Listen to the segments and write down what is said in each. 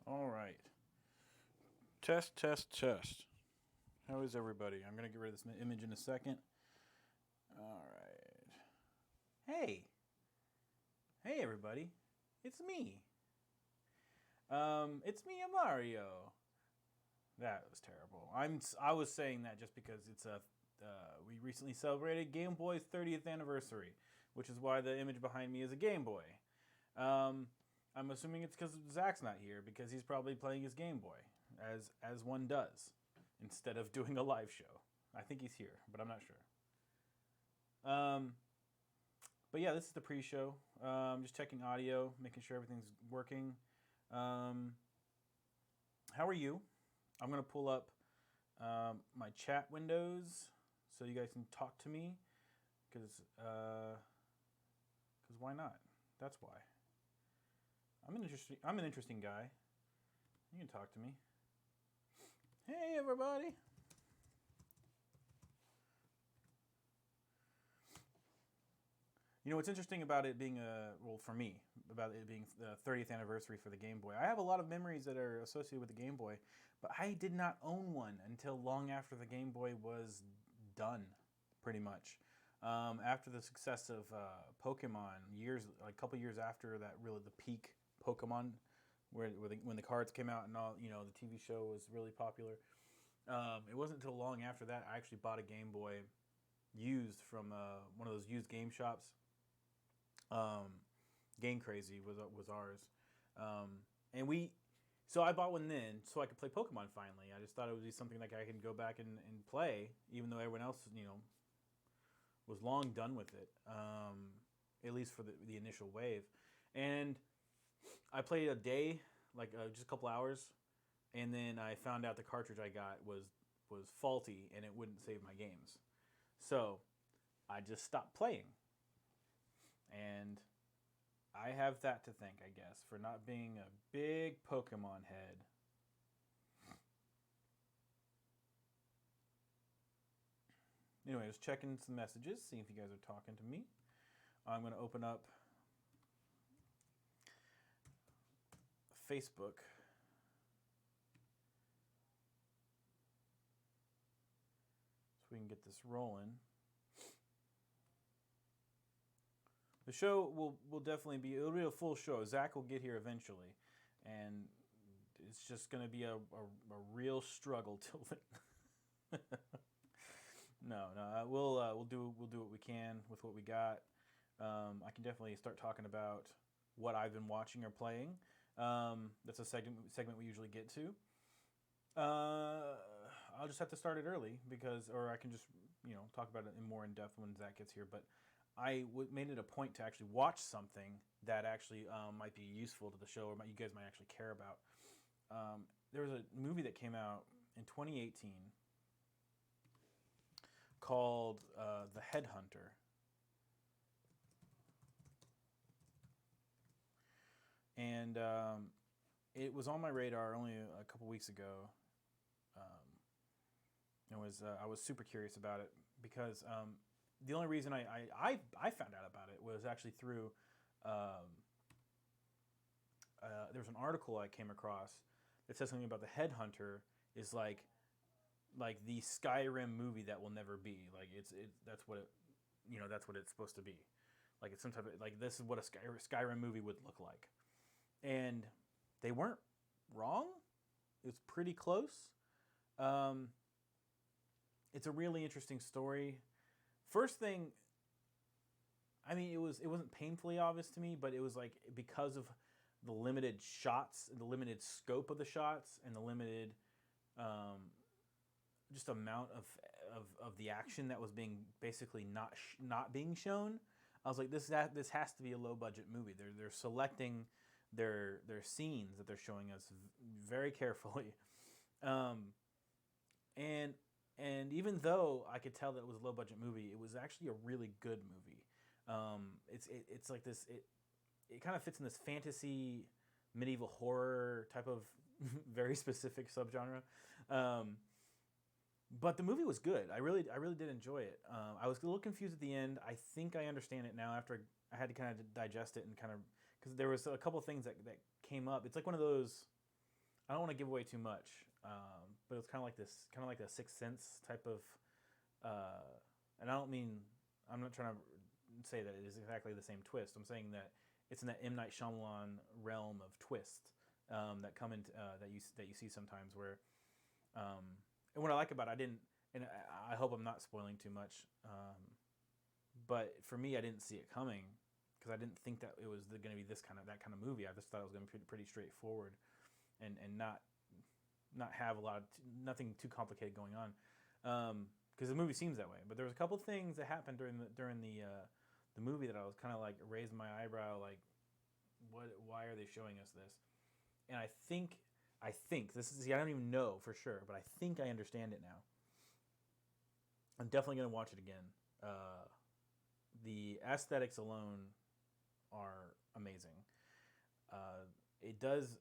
All right. Test, test, test. How is everybody? I'm going to get rid of this image in a second. All right. Hey. Hey, everybody. It's me. It's me, Mario. That was terrible. I was saying that just because we recently celebrated Game Boy's 30th anniversary, which is why the image behind me is a Game Boy. I'm assuming it's because Zach's not here because he's probably playing his Game Boy, as one does, instead of doing a live show. I think he's here, but I'm not sure. But yeah, this is the pre-show. Just checking audio, making sure everything's working. How are you? I'm gonna pull up my chat windows so you guys can talk to me, because why not? That's why. I'm an interesting guy. You can talk to me. Hey, everybody. You know what's interesting about it being for me, about it being the 30th anniversary for the Game Boy. I have a lot of memories that are associated with the Game Boy, but I did not own one until long after the Game Boy was done, pretty much. After the success of Pokemon, like a couple years after that, really the peak Pokemon, when the cards came out and all, the TV show was really popular. It wasn't until long after that I actually bought a Game Boy used from one of those used game shops. Game Crazy was ours, and so I bought one then so I could play Pokemon finally. I just thought it would be something like I could go back and play, even though everyone else, was long done with it, at least for the initial wave. And I played a day, like just a couple hours, and then I found out the cartridge I got was faulty and it wouldn't save my games. So I just stopped playing. And I have that to thank, I guess, for not being a big Pokemon head. Anyway, I was checking some messages, seeing if you guys are talking to me. I'm going to open up Facebook. So we can get this rolling. The show will definitely it'll be a full show. Zach will get here eventually, and it's just going to be a real struggle till then. No, we'll do what we can with what we got. I can definitely start talking about what I've been watching or playing. That's a segment we usually get to. I'll just have to start it early or I can just talk about it more in depth when Zach gets here. But I made it a point to actually watch something that actually might be useful to the show, or you guys might actually care about. There was a movie that came out in 2018 called The Headhunter. And it was on my radar only a couple weeks ago. I was super curious about it because the only reason I found out about it was actually through there was an article I came across that says something about the Headhunter is like the Skyrim movie that will never be. Like that's what it's supposed to be. Like it's some type of this is what a Skyrim movie would look like, and they weren't wrong. It was pretty close. It's a really interesting story. First thing, I mean, it wasn't painfully obvious to me, but it was like because of the limited shots, the limited scope of the shots, and the limited just amount of the action that was being basically not being shown. I was like, this has to be a low budget movie. They're selecting their scenes that they're showing us very carefully, and even though I could tell that it was a low budget movie, it was actually a really good movie. It's like this. It kind of fits in this fantasy medieval horror type of very specific subgenre. But the movie was good. I really did enjoy it. I was a little confused at the end. I think I understand it now after I had to kind of digest it and kind of, because there was a couple of things that came up. It's like one of those. I don't want to give away too much, but it's kind of like the Sixth Sense type of, and I don't mean, I'm not trying to say that it is exactly the same twist. I'm saying that it's in that M. Night Shyamalan realm of twist that come into that you see sometimes where, and what I like about it, I didn't, and I hope I'm not spoiling too much, but for me, I didn't see it coming because I didn't think that it was going to be that kind of movie. I just thought it was going to be pretty straightforward and not have nothing too complicated going on, because the movie seems that way. But there was a couple things that happened during the movie that I was kind of like raising my eyebrow, like, why are they showing us this? And I think this is, I don't even know for sure, but I think I understand it now. I'm definitely going to watch it again. The aesthetics alone are amazing. It does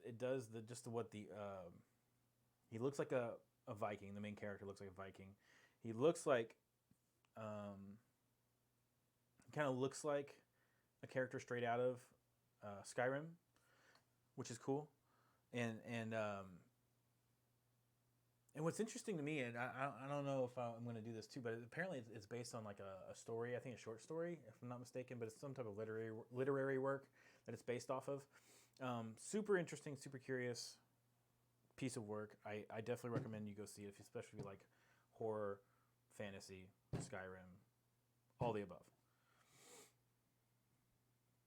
he looks like a Viking. The main character looks like a Viking. He looks like he kind of looks like a character straight out of Skyrim, which is cool. And what's interesting to me, and I don't know if I'm going to do this too, but apparently it's based on like a story. I think a short story, if I'm not mistaken, but it's some type of literary work that it's based off of. Super interesting, super curious piece of work. I definitely recommend you go see it, especially if you like horror, fantasy, Skyrim, all the above.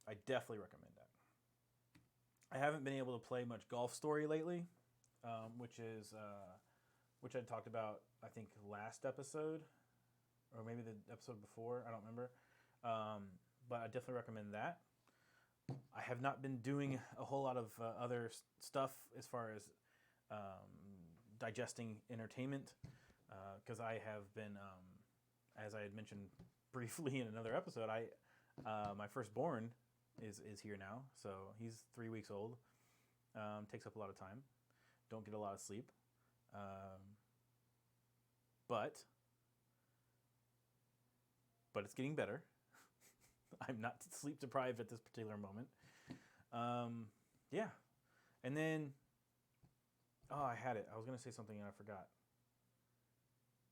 I definitely recommend that. I haven't been able to play much Golf Story lately, which I talked about, I think, last episode, or maybe the episode before. I don't remember. But I definitely recommend that. I have not been doing a whole lot of other stuff as far as digesting entertainment, because I have been, as I had mentioned briefly in another episode, my firstborn is here now, so he's 3 weeks old. Takes up a lot of time. Don't get a lot of sleep. But it's getting better. I'm not sleep deprived at this particular moment. Yeah. And then, I had it. I was going to say something and I forgot.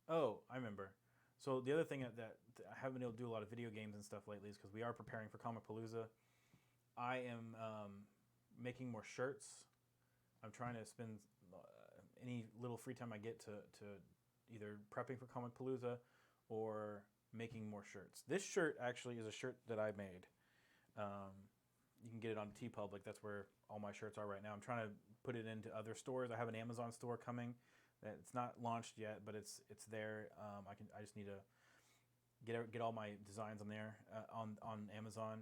Oh, I remember. So the other thing that I haven't been able to do a lot of video games and stuff lately is because we are preparing for Comicpalooza. I am making more shirts. I'm trying to spend any little free time I get to either prepping for Comicpalooza or making more shirts. This shirt actually is a shirt that I made. You can get it on TeePublic. That's where all my shirts are right now. I'm trying to put it into other stores. I have an Amazon store coming. It's not launched yet, but it's there. I just need to get all my designs on there on Amazon.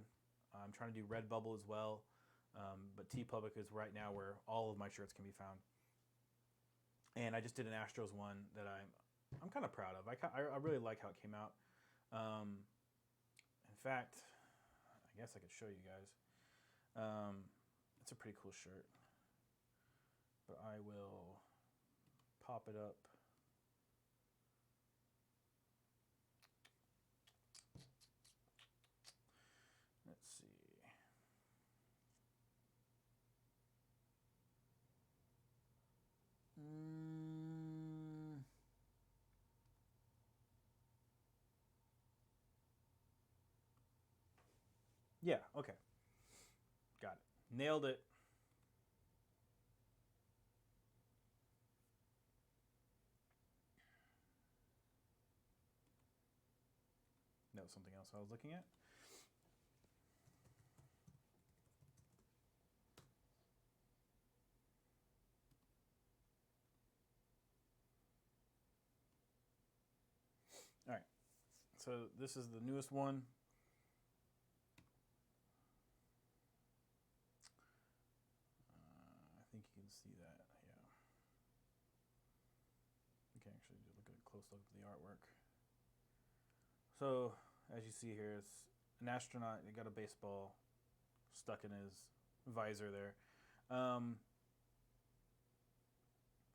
I'm trying to do Redbubble as well, but TeePublic is right now where all of my shirts can be found. And I just did an Astros one that I'm kind of proud of. I really like how it came out. In fact, I guess I could show you guys. It's a pretty cool shirt, but I will pop it up. Let's see. Yeah, okay. Got it. Nailed it. That was something else I was looking at. All right. So this is the newest one. I think you can see that. Yeah. You can actually look at a close look at the artwork. So as you see here, it's an astronaut. He got a baseball stuck in his visor there.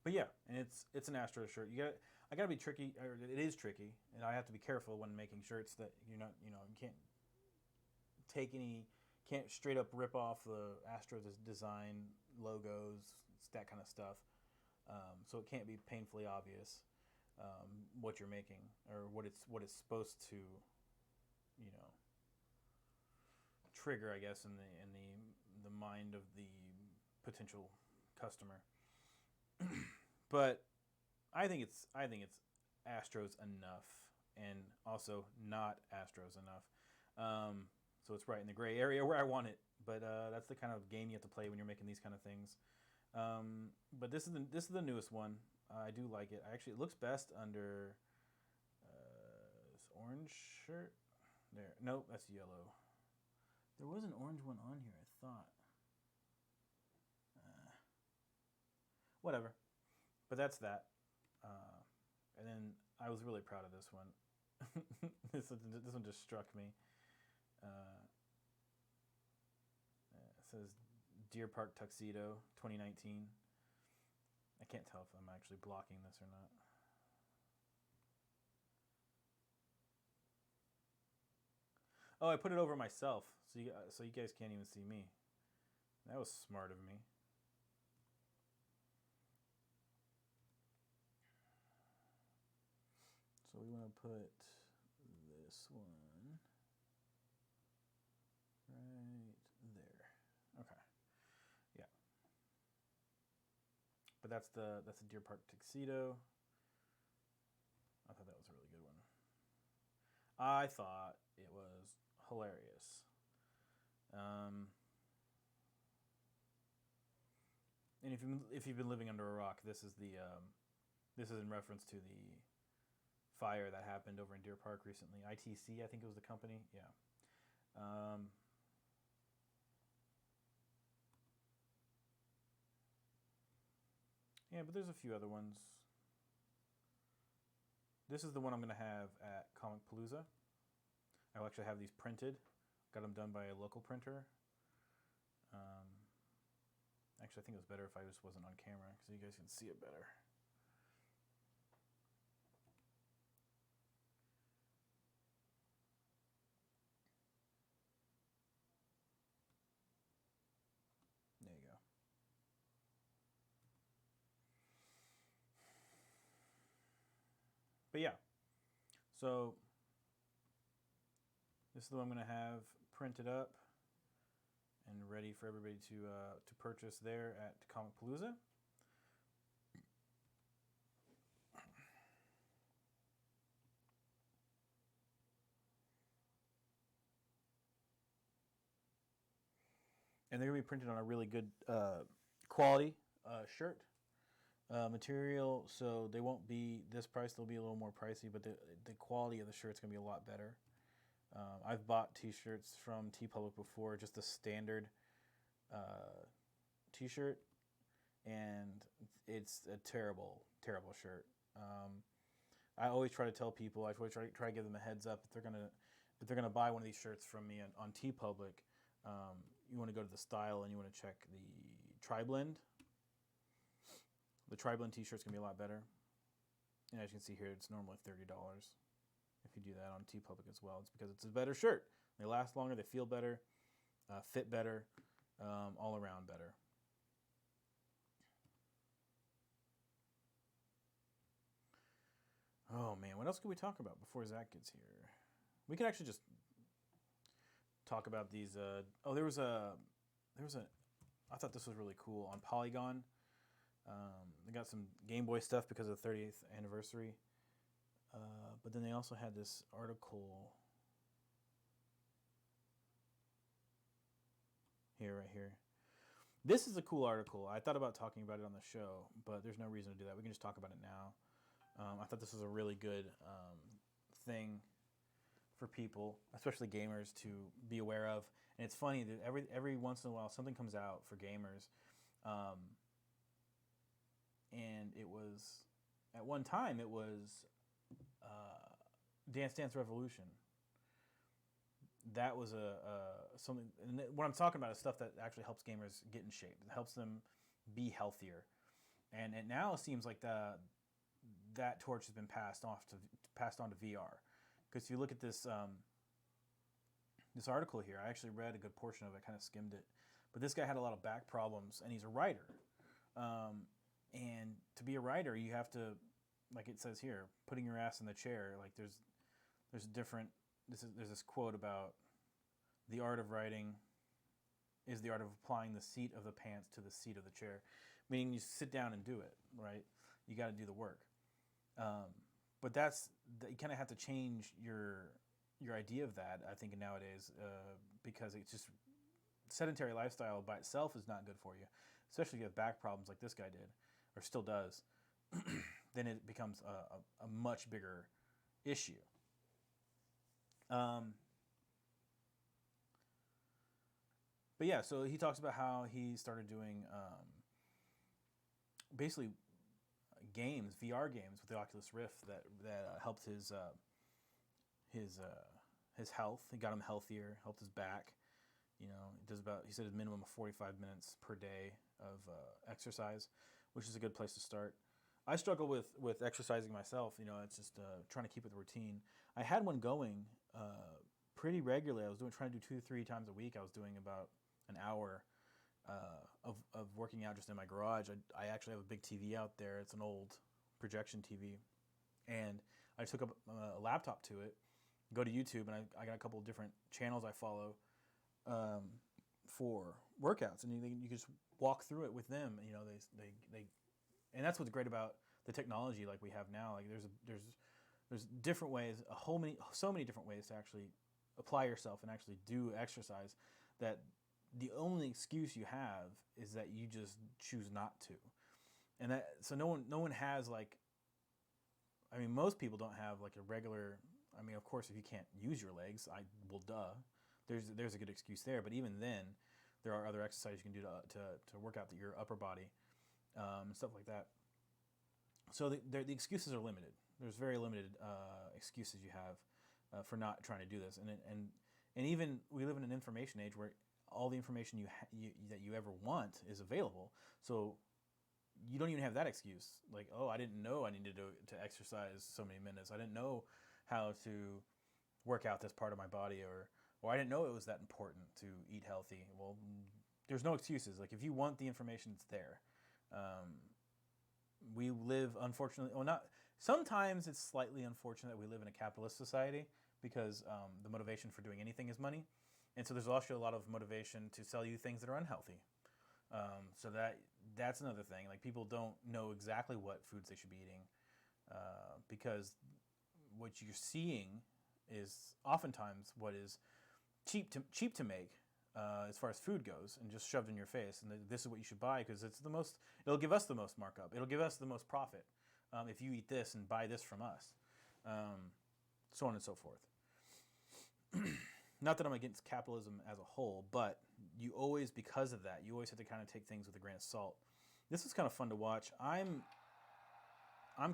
But yeah, and it's an Astro shirt. I gotta be tricky, or it is tricky, and I have to be careful when making shirts that you're not, you can't straight up rip off the Astros design logos, It's that kind of stuff. So it can't be painfully obvious what you're making or what it's supposed to, you know, trigger, I guess, in the mind of the potential customer. But I think it's Astros enough, and also not Astros enough. So it's right in the gray area where I want it. But that's the kind of game you have to play when you're making these kind of things. But this is the newest one. I do like it. Actually, it looks best under this orange shirt. There. Nope, that's yellow. There was an orange one on here, I thought. Whatever. But that's that. And then I was really proud of this one. this one just struck me. It says Deer Park Tuxedo 2019. I can't tell if I'm actually blocking this or not. Oh, I put it over myself, so you guys can't even see me. That was smart of me. So we want to put this one right there. Okay. Yeah. But that's the Deer Park Tuxedo. I thought that was a really good one. I thought it was hilarious. And if you've been living under a rock, this is in reference to the fire that happened over in Deer Park recently. ITC, I think it was the company. Yeah. Yeah, but there's a few other ones. This is the one I'm going to have at Comicpalooza. I will actually have these printed. Got them done by a local printer. Actually, I think it was better if I just wasn't on camera so you guys can see it better. There you go. But yeah, so this is the one I'm going to have printed up and ready for everybody to purchase there at Comicpalooza. And they're going to be printed on a really good quality shirt material, so they won't be this price. They'll be a little more pricey, but the quality of the shirt's going to be a lot better. I've bought t-shirts from TeePublic before, just a standard t-shirt, and it's a terrible, terrible shirt. I always try to tell people, I always try to give them a heads up if they're gonna buy one of these shirts from me on TeePublic. You want to go to the style and you want to check the tri-blend. The tri-blend t-shirt's gonna be a lot better. And as you can see here, it's normally $30. If you do that on TeePublic as well, it's because it's a better shirt. They last longer, they feel better, fit better, all around better. Oh man, what else can we talk about before Zach gets here? We can actually just talk about these. There was a. I thought this was really cool on Polygon. They got some Game Boy stuff because of the 30th anniversary. But then they also had this article right here. This is a cool article. I thought about talking about it on the show, but there's no reason to do that. We can just talk about it now. I thought this was a really good thing for people, especially gamers, to be aware of. And it's funny that every once in a while something comes out for gamers, and it was at one time it was Dance Dance Revolution. That was something. And what I'm talking about is stuff that actually helps gamers get in shape. It helps them be healthier. And it now seems like that torch has been passed on to VR. Because if you look at this this article here, I actually read a good portion of it, kind of skimmed it. But this guy had a lot of back problems, and he's a writer. And to be a writer, you have to, like it says here, putting your ass in the chair. Like there's different. There's this quote about the art of writing is the art of applying the seat of the pants to the seat of the chair, meaning you sit down and do it, right? You got to do the work. But you kind of have to change your idea of that, I think, nowadays, because it's just sedentary lifestyle by itself is not good for you, especially if you have back problems like this guy did, or still does. Then it becomes a much bigger issue. But yeah, so he talks about how he started doing basically games, VR games with the Oculus Rift that helped his health. It got him healthier, helped his back. You know, it does he said a minimum of 45 minutes per day of exercise, which is a good place to start. I struggle with exercising myself. You know, it's just trying to keep with the routine. I had one going pretty regularly. I was trying to do 2-3 times a week. I was doing about an hour of working out just in my garage. I actually have a big TV out there. It's an old projection TV, and I took up a laptop to it, go to YouTube, and I got a couple of different channels I follow for workouts, and you just walk through it with them. You know, they and that's what's great about the technology like we have now. Like there's different ways, so many different ways to actually apply yourself and actually do exercise, that the only excuse you have is that you just choose not to. And that, so no one has, like, I mean, most people don't have like a regular, I mean, of course, if you can't use your legs, duh, there's a good excuse there. But even then, there are other exercises you can do to work out your upper body, and stuff like that. So the excuses are limited. There's very limited excuses you have for not trying to do this. And even we live in an information age where all the information that you ever want is available. So you don't even have that excuse. Like, oh, I didn't know I needed to exercise so many minutes. I didn't know how to work out this part of my body, or I didn't know it was that important to eat healthy. Well, there's no excuses. Like, if you want the information, it's there. We live, unfortunately, sometimes it's slightly unfortunate that we live in a capitalist society, because the motivation for doing anything is money. And so there's also a lot of motivation to sell you things that are unhealthy. So that's another thing. Like, people don't know exactly what foods they should be eating, because what you're seeing is oftentimes what is cheap to make, as far as food goes, and just shoved in your face. And this is what you should buy because it'll give us the most markup. It'll give us the most profit if you eat this and buy this from us, so on and so forth. Not that I'm against capitalism as a whole, but you always, because of that, you always have to kind of take things with a grain of salt. This was kind of fun to watch. I'm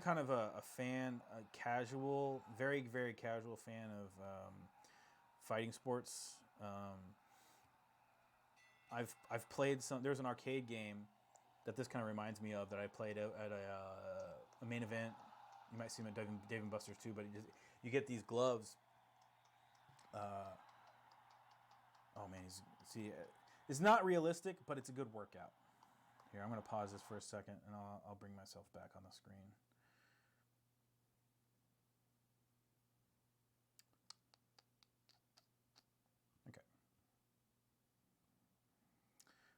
kind of a fan, a casual, very, very casual fan of fighting sports. I've played some. There's an arcade game that this kind of reminds me of that I played at a main event. You might see them at Dave & Buster's too, but you get these gloves. Oh man, it's not realistic, but it's a good workout. Here, I'm going to pause this for a second, and I'll bring myself back on the screen. Okay.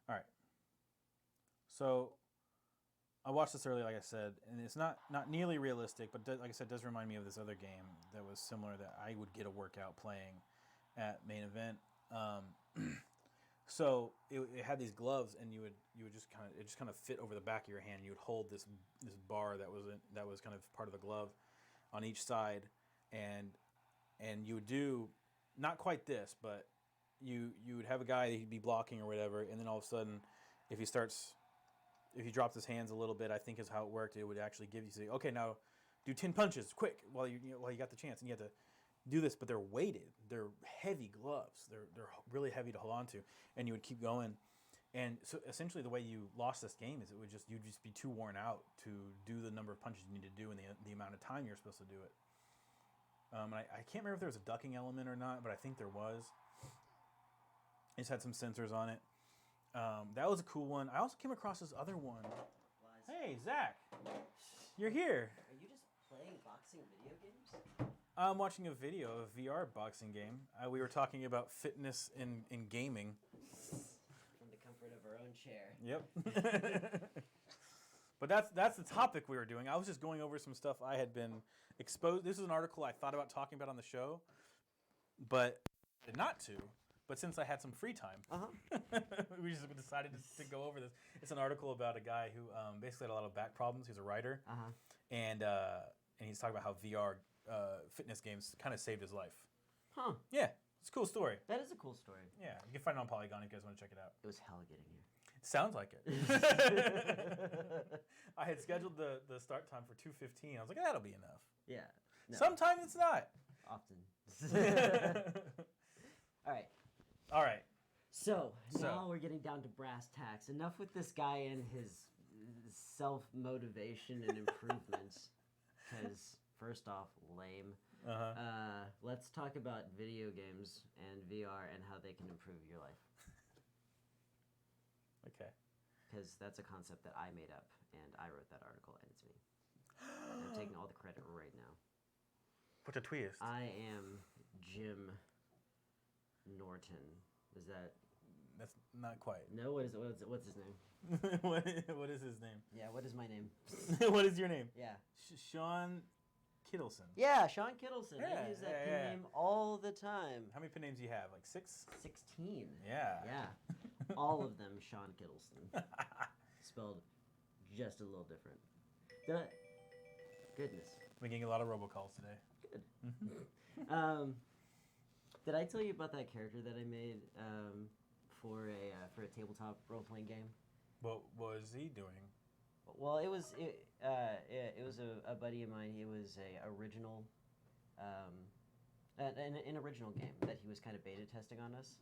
All right. So I watched this earlier, like I said, and it's not nearly realistic, but like I said, it does remind me of this other game that was similar that I would get a workout playing at main event. So it had these gloves, and you would just kind of fit over the back of your hand. You would hold this bar that was kind of part of the glove on each side, and you would do not quite this, but you would have a guy that he'd be blocking or whatever, and then all of a sudden, if he drops his hands a little bit, I think is how it worked. It would actually give you, say, okay, now do 10 punches quick while you got the chance, and you have to do this, but they're weighted. They're heavy gloves. They're really heavy to hold on to, and you would keep going. And so essentially the way you lost this game is you'd just be too worn out to do the number of punches you need to do in the amount of time you're supposed to do it. And I can't remember if there was a ducking element or not, but I think there was. It just had some sensors on it. That was a cool one. I also came across this other one. Hey, Zach, you're here. Are you just playing boxing video games? I'm watching a video of a VR boxing game. We were talking about fitness in gaming. From the comfort of our own chair. Yep. But that's the topic we were doing. I was just going over some stuff I had been exposed. This is an article I thought about talking about on the show, but not to. But since I had some free time, we just decided to go over this. It's an article about a guy who basically had a lot of back problems. He's a writer, and he's talking about how VR fitness games kind of saved his life. Huh. Yeah, it's a cool story. That is a cool story. Yeah, you can find it on Polygon if you guys want to check it out. It was hell getting here. Sounds like it. I had scheduled the start time for 2:15. I was like, that'll be enough. Yeah. No. Sometimes it's not. Often. All right. So now we're getting down to brass tacks. Enough with this guy and his self-motivation and improvements. Because, first off, lame. Let's talk about video games and VR and how they can improve your life. Okay. Because that's a concept that I made up, and I wrote that article, and it's me. I'm taking all the credit right now. What's a twist? I am Jim Norton. Is that? That's not quite. No. What's his name? What is his name? Yeah. What is my name? What is your name? Yeah. Sean Kittleson. Yeah, Sean Kittleson. Yeah, I use that pin name all the time. How many pin names do you have? Like 6? 16. Yeah. Yeah. All of them Sean Kittleson. Spelled just a little different. Goodness. Been getting a lot of robocalls today. Good. Did I tell you about that character that I made for a tabletop role playing game? What was he doing? Well, it was a buddy of mine. It was a original, an original game that he was kind of beta testing on us.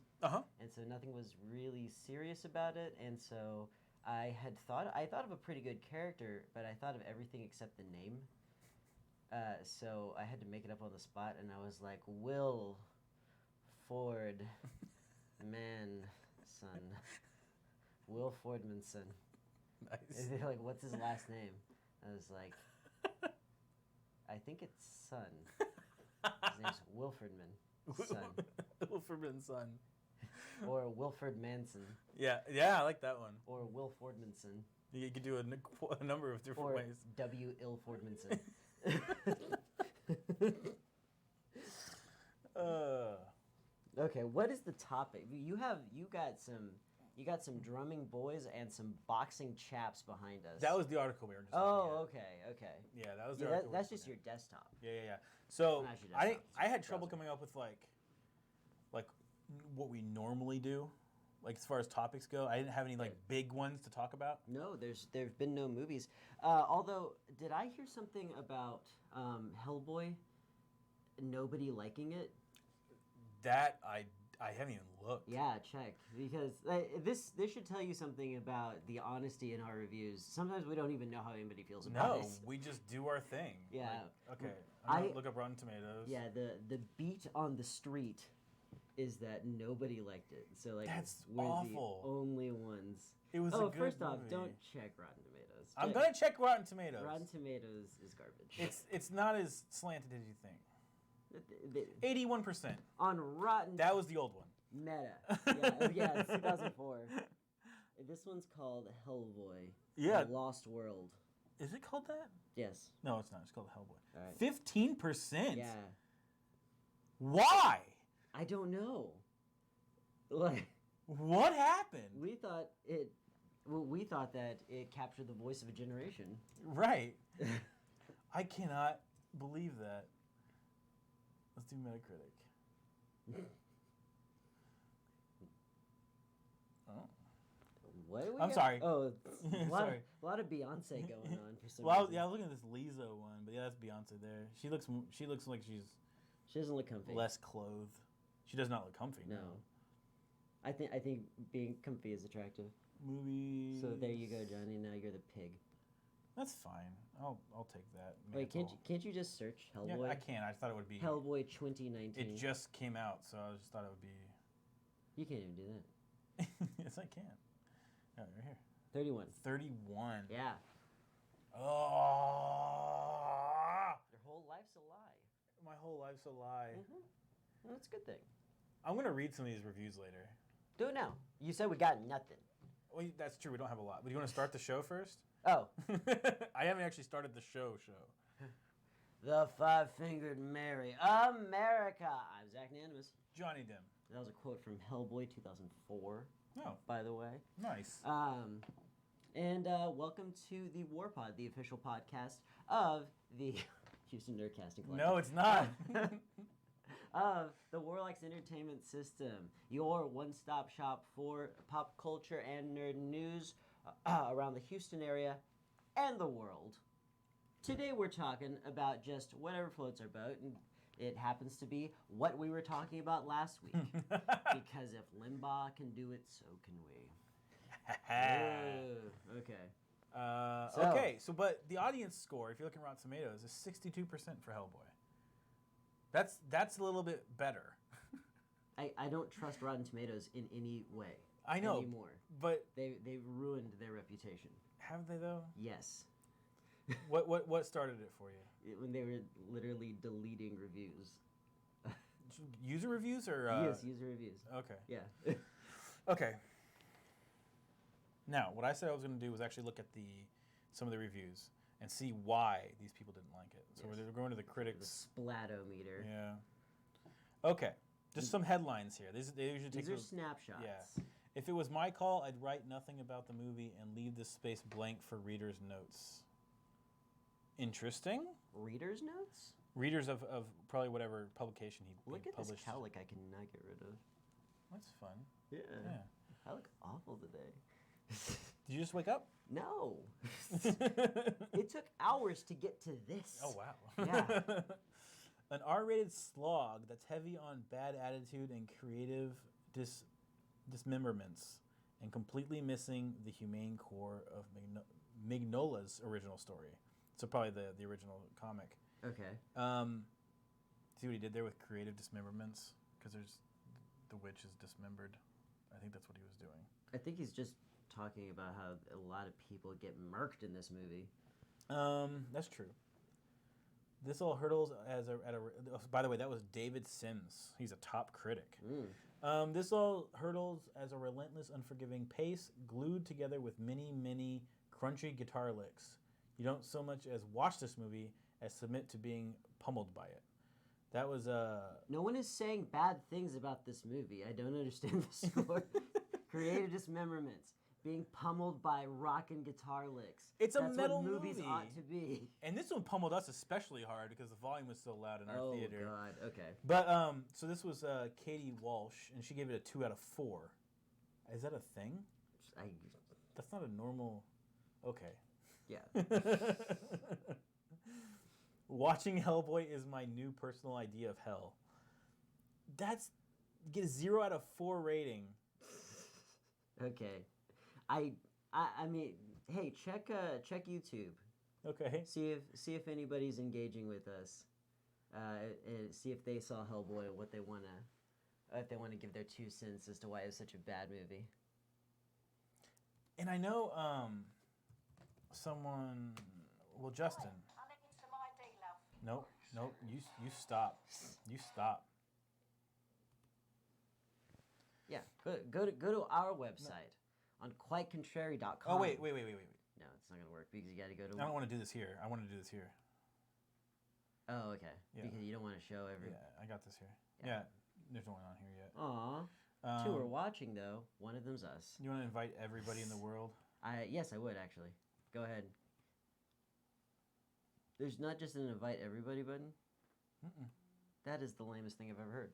And so nothing was really serious about it. And so I thought of a pretty good character, but I thought of everything except the name. So I had to make it up on the spot, and I was like, Will Ford Manson. Will Fordmanson. Nice. They're like, what's his last name? I was like, I think it's Son. His name's Wilfordman. Son. Wilfordman's son. Or Wilford Manson. Yeah, I like that one. Or Will Fordmanson. You could do a number of different ways. W. Il Fordmanson. Okay, what is the topic? You got some drumming boys and some boxing chaps behind us. That was the article we were just looking at. Okay. Yeah, that was the article. That's just your desktop. Yeah. So I had trouble coming up with like what we normally do, like as far as topics go. I didn't have any like big ones to talk about. No, there've been no movies. Although, did I hear something about Hellboy? Nobody liking it. That I haven't even looked. Yeah, check, because this should tell you something about the honesty in our reviews. Sometimes we don't even know how anybody feels about it. No, we just do our thing. Yeah. Like, okay. I'm gonna look up Rotten Tomatoes. Yeah, the beat on the street is that nobody liked it. So like that's we're awful. The only ones. It was a good first off, movie. don't check Rotten Tomatoes. I'm gonna check Rotten Tomatoes. Rotten Tomatoes is garbage. It's not as slanted as you think. 81% on Rotten. That was the old one. Meta. Yeah, it's 2004. This one's called Hellboy. Yeah. The Lost World. Is it called that? Yes. No, it's not. It's called Hellboy. All right. 15%. Yeah. Why? I don't know. Like, what happened? We thought that it captured the voice of a generation. Right. I cannot believe that. Let's do Metacritic. Oh. What do we I'm got? sorry. Oh, a lot of Beyonce going on for some reason. I was looking at this Lizzo one, but yeah, that's Beyonce there. She looks like she doesn't look comfy. Less clothed. She does not look comfy. No. I think being comfy is attractive. Movies. So there you go, Johnny. Now you're the pig. That's fine. I'll take that. Wait, can't you just search Hellboy? Yeah, I can. I thought it would be Hellboy 2019. It just came out, so I just thought it would be. You can't even do that. Yes, I can. Oh, right here. 31. 31. Yeah. Oh. Your whole life's a lie. My whole life's a lie. Mm-hmm. Well, that's a good thing. I'm going to read some of these reviews later. Do it now. You said we got nothing. Well, that's true. We don't have a lot. But do you want to start the show first? Oh. I haven't actually started the show. The Five-Fingered Mary. America. I'm Zach Nanimus. Johnny Dim. That was a quote from Hellboy 2004. Oh. By the way. Nice. And welcome to the WarPod, the official podcast of the Houston Nerdcasting Collective. No, it's not. Of the Warlocks Entertainment System, your one-stop shop for pop culture and nerd news around the Houston area and the world. Today we're talking about just whatever floats our boat, and it happens to be what we were talking about last week. Because if Limbaugh can do it, so can we. Okay. But the audience score, if you look at Rotten Tomatoes, is 62% for Hellboy. That's a little bit better. I don't trust Rotten Tomatoes in any way. I know anymore. But they've ruined their reputation. Have they though? Yes. What started it for you? When they were literally deleting reviews. User reviews or yes, user reviews. Okay. Yeah. Okay. Now, what I said I was going to do was actually look at some of the reviews and see why these people didn't like it. So we're going to the critics. The splatometer. Yeah. Okay. Just some headlines here. They usually take These are snapshots. Yeah. If it was my call, I'd write nothing about the movie and leave this space blank for readers' notes. Interesting. Readers' notes? Readers of probably whatever publication he Look at published. this cowlick I cannot get rid of. That's fun. Yeah. I look awful today. Did you just wake up? No. It took hours to get to this. Oh, wow. Yeah. An R-rated slog that's heavy on bad attitude and creative dismemberments and completely missing the humane core of Mignola's original story. So probably the original comic. Okay. See what he did there with creative dismemberments? Because there's the witch is dismembered. I think that's what he was doing. I think he's just talking about how a lot of people get murked in this movie. That's true. This all hurdles by the way, that was David Sims. He's a top critic. This all hurdles as a relentless, unforgiving pace glued together with many crunchy guitar licks. You don't so much as watch this movie as submit to being pummeled by it. That was No one is saying bad things about this movie. I don't understand the score. Creative dismemberments. Being pummeled by rock and guitar licks. It's That's a metal what movies movie. ought to be. And this one pummeled us especially hard because the volume was so loud in our theater. Oh, God. Okay. But, so this was Katie Walsh, and she gave it a 2 out of 4. Is that a thing? That's not a normal... Okay. Yeah. Watching Hellboy is my new personal idea of hell. Get a 0 out of 4 rating. Okay. I mean, hey, check YouTube. Okay. See if anybody's engaging with us. And see if they saw Hellboy and if they wanna give their 2 cents as to why it's such a bad movie. And I know someone. Well, Justin. I need some ID, love. Nope. You stop. You stop. Yeah. Go to our website on quitecontrary.com. Oh wait. No, it's not gonna work because you got to go to. I don't want to do this here. I want to do this here. Oh, okay. Yeah. Because you don't want to show every. Yeah, I got this here. Yeah, there's no one on here yet. Aw. 2 are watching though. One of them's us. You want to invite everybody in the world? Yes, I would actually. Go ahead. There's not just an invite everybody button. Mm-mm. That is the lamest thing I've ever heard.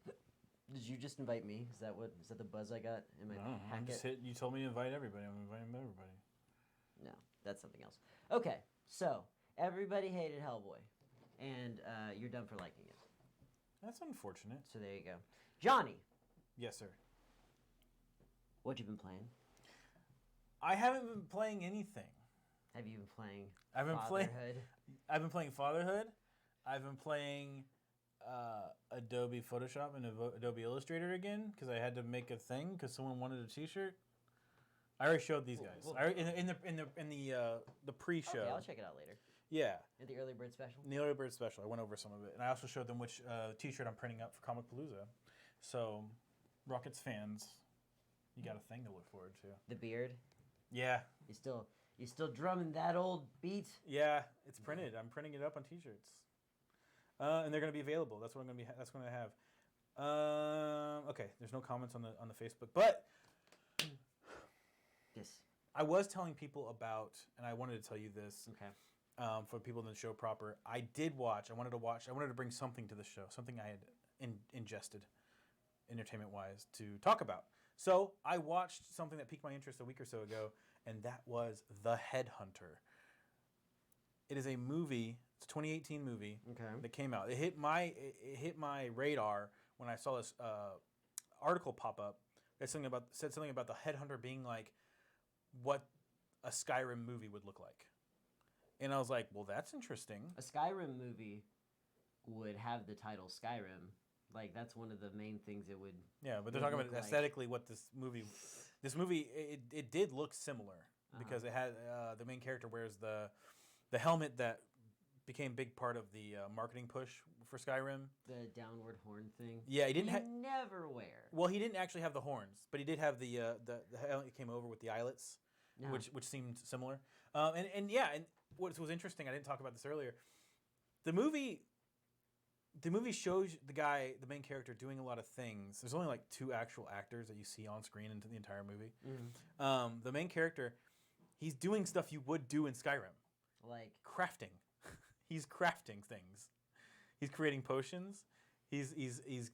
Did you just invite me? Is that the buzz I got in my packet? You told me to invite everybody. I'm inviting everybody. No, that's something else. Okay, so everybody hated Hellboy, and you're done for liking it. That's unfortunate. So there you go. Johnny. Yes, sir. What you been playing? I haven't been playing anything. Have you been playing I've been Fatherhood? I've been playing Fatherhood. I've been playing Adobe Photoshop and Adobe Illustrator again because I had to make a thing because someone wanted a T-shirt. I already showed these guys. Well, In the pre-show. Okay, I'll check it out later. Yeah. At the early bird special. In the early bird special, I went over some of it, and I also showed them which T-shirt I'm printing up for Comicpalooza. So, Rockets fans, you got a thing to look forward to. The beard. Yeah. You still drumming that old beat? Yeah, it's printed. I'm printing it up on T-shirts, and they're going to be available. That's what I'm going to be. That's what I have. Okay, there's no comments on the Facebook, but yes, I was telling people about, and I wanted to tell you this. Okay. For people in the show proper, I did watch. I wanted to bring something to the show, something I had ingested, entertainment-wise, to talk about. So I watched something that piqued my interest a week or so ago, and that was The Headhunter. It is a movie. It's a 2018 movie that came out. It hit my radar when I saw this article pop up that said something about The Headhunter being like what a Skyrim movie would look like. And I was like, well, that's interesting. A Skyrim movie would have the title Skyrim. Like, that's one of the main things it would. Yeah, but they're talking about aesthetically what this movie, it did look similar because it had the main character wears the helmet that became a big part of the marketing push for Skyrim. The downward horn thing. Yeah, he didn't never wear. Well, he didn't actually have the horns, but he did have the helmet that came over with the eyelets, which seemed similar. And what was interesting, I didn't talk about this earlier. The movie shows the main character, doing a lot of things. There's only like 2 actual actors that you see on screen into the entire movie. Mm-hmm. The main character, he's doing stuff you would do in Skyrim, like crafting. He's crafting things. He's creating potions. He's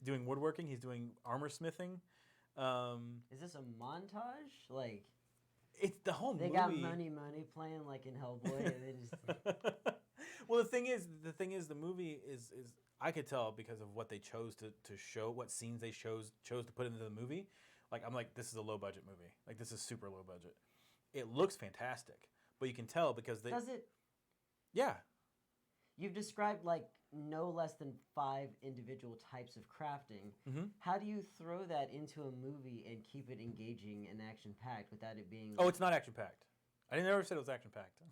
doing woodworking. He's doing armor smithing. Is this a montage? Like, it's the whole movie. They got money playing like in Hellboy, and they just. Well, the thing is, the movie is I could tell because of what they chose to show, what scenes they chose to put into the movie. Like, I'm like, this is a low budget movie. Like, this is super low budget. It looks fantastic, but you can tell because they. Does it? Yeah. You've described like no less than 5 individual types of crafting. Mm-hmm. How do you throw that into a movie and keep it engaging and action-packed without it being... Oh, it's not action-packed. I never said it was action-packed.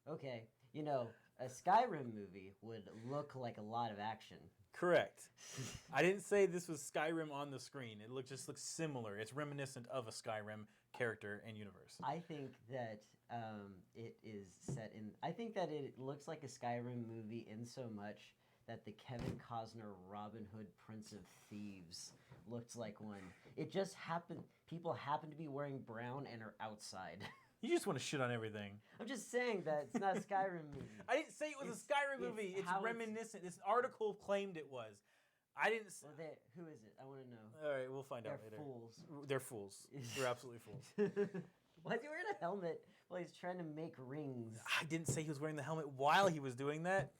Okay. You know, a Skyrim movie would look like a lot of action. Correct. I didn't say this was Skyrim on the screen. It just looks similar. It's reminiscent of a Skyrim character and universe. I think that it is set in... I think that it looks like a Skyrim movie in so much that the Kevin Costner Robin Hood Prince of Thieves looked like one. It just happened... People happen to be wearing brown and are outside. You just want to shit on everything. I'm just saying that it's not a Skyrim movie. I didn't say it was a Skyrim movie. It's reminiscent. This article claimed it was. I didn't. Well, who is it? I want to know. All right, we'll find out later. They're fools. They're fools. They're absolutely fools. Why is he wearing a helmet while he's trying to make rings? I didn't say he was wearing the helmet while he was doing that.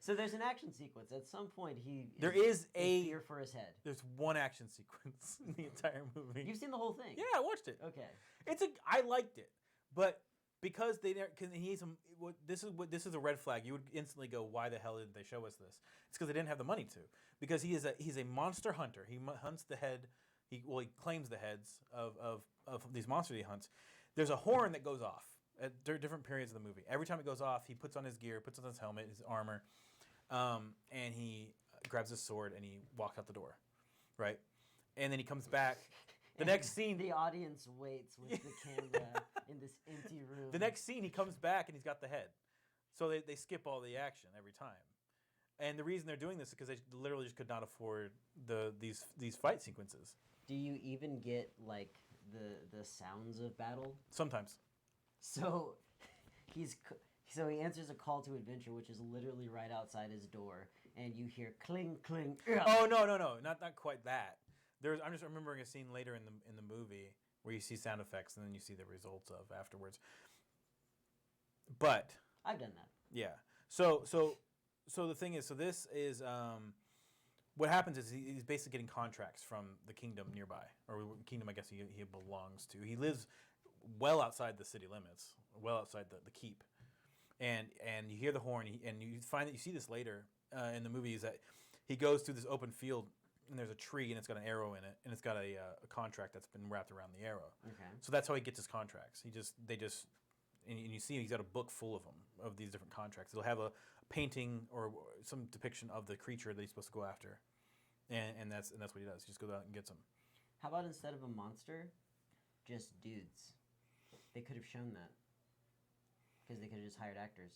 So there's an action sequence. At some point, there is a fear for his head. There's one action sequence in the entire movie. You've seen the whole thing? Yeah, I watched it. Okay. I liked it, but because this is a red flag. You would instantly go, why the hell didn't they show us this? It's because they didn't have the money to. Because he's a monster hunter. He hunts the head. He claims the heads of these monsters he hunts. There's a horn that goes off at different periods of the movie. Every time it goes off, he puts on his gear, puts on his helmet, his armor, and he grabs his sword and he walks out the door, right? And then he comes back. The next scene, the audience waits with the camera in this empty room. The next scene, he comes back and he's got the head. So they skip all the action every time. And the reason they're doing this is because they literally just could not afford these fight sequences. Do you even get like the sounds of battle? Sometimes. So he answers a call to adventure, which is literally right outside his door, and you hear cling cling. Oh no, not quite that. I'm just remembering a scene later in the movie where you see sound effects and then you see the results of afterwards. But I've done that. Yeah. So the thing is, this is what happens is he's basically getting contracts from the kingdom nearby, or kingdom I guess he belongs to. He lives well outside the city limits, well outside the keep, and you hear the horn, and you find that you see this later in the movie is that he goes through this open field and there's a tree, and it's got an arrow in it, and it's got a contract that's been wrapped around the arrow. Okay. So that's how he gets his contracts. And you see he's got a book full of them, of these different contracts. It'll have a painting or some depiction of the creature that he's supposed to go after, and that's what he does. He just goes out and gets them. How about instead of a monster, just dudes? They could have shown that because they could have just hired actors,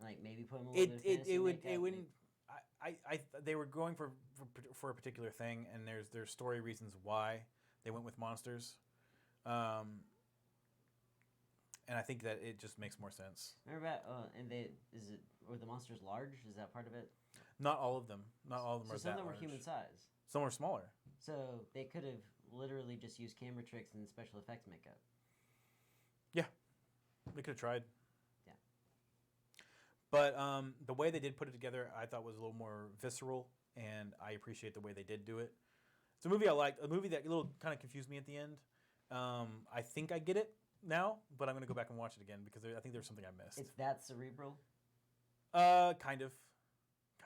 like maybe put them a little bit of fantasy makeup, it wouldn't. They were going for a particular thing, and there's story reasons why they went with monsters, and I think that it just makes more sense. Remember about were the monsters large? Is that part of it? Not all of them. Not all of them So are some that of them were large. human size. Some were smaller. So they could have literally just used camera tricks and special effects makeup. Yeah, they could have tried. Yeah. But the way they did put it together, I thought was a little more visceral, and I appreciate the way they did do it. It's a movie I liked. A movie that a little kind of confused me at the end. I think I get it now, but I'm going to go back and watch it again because I think there's something I missed. It's that cerebral? Kind of.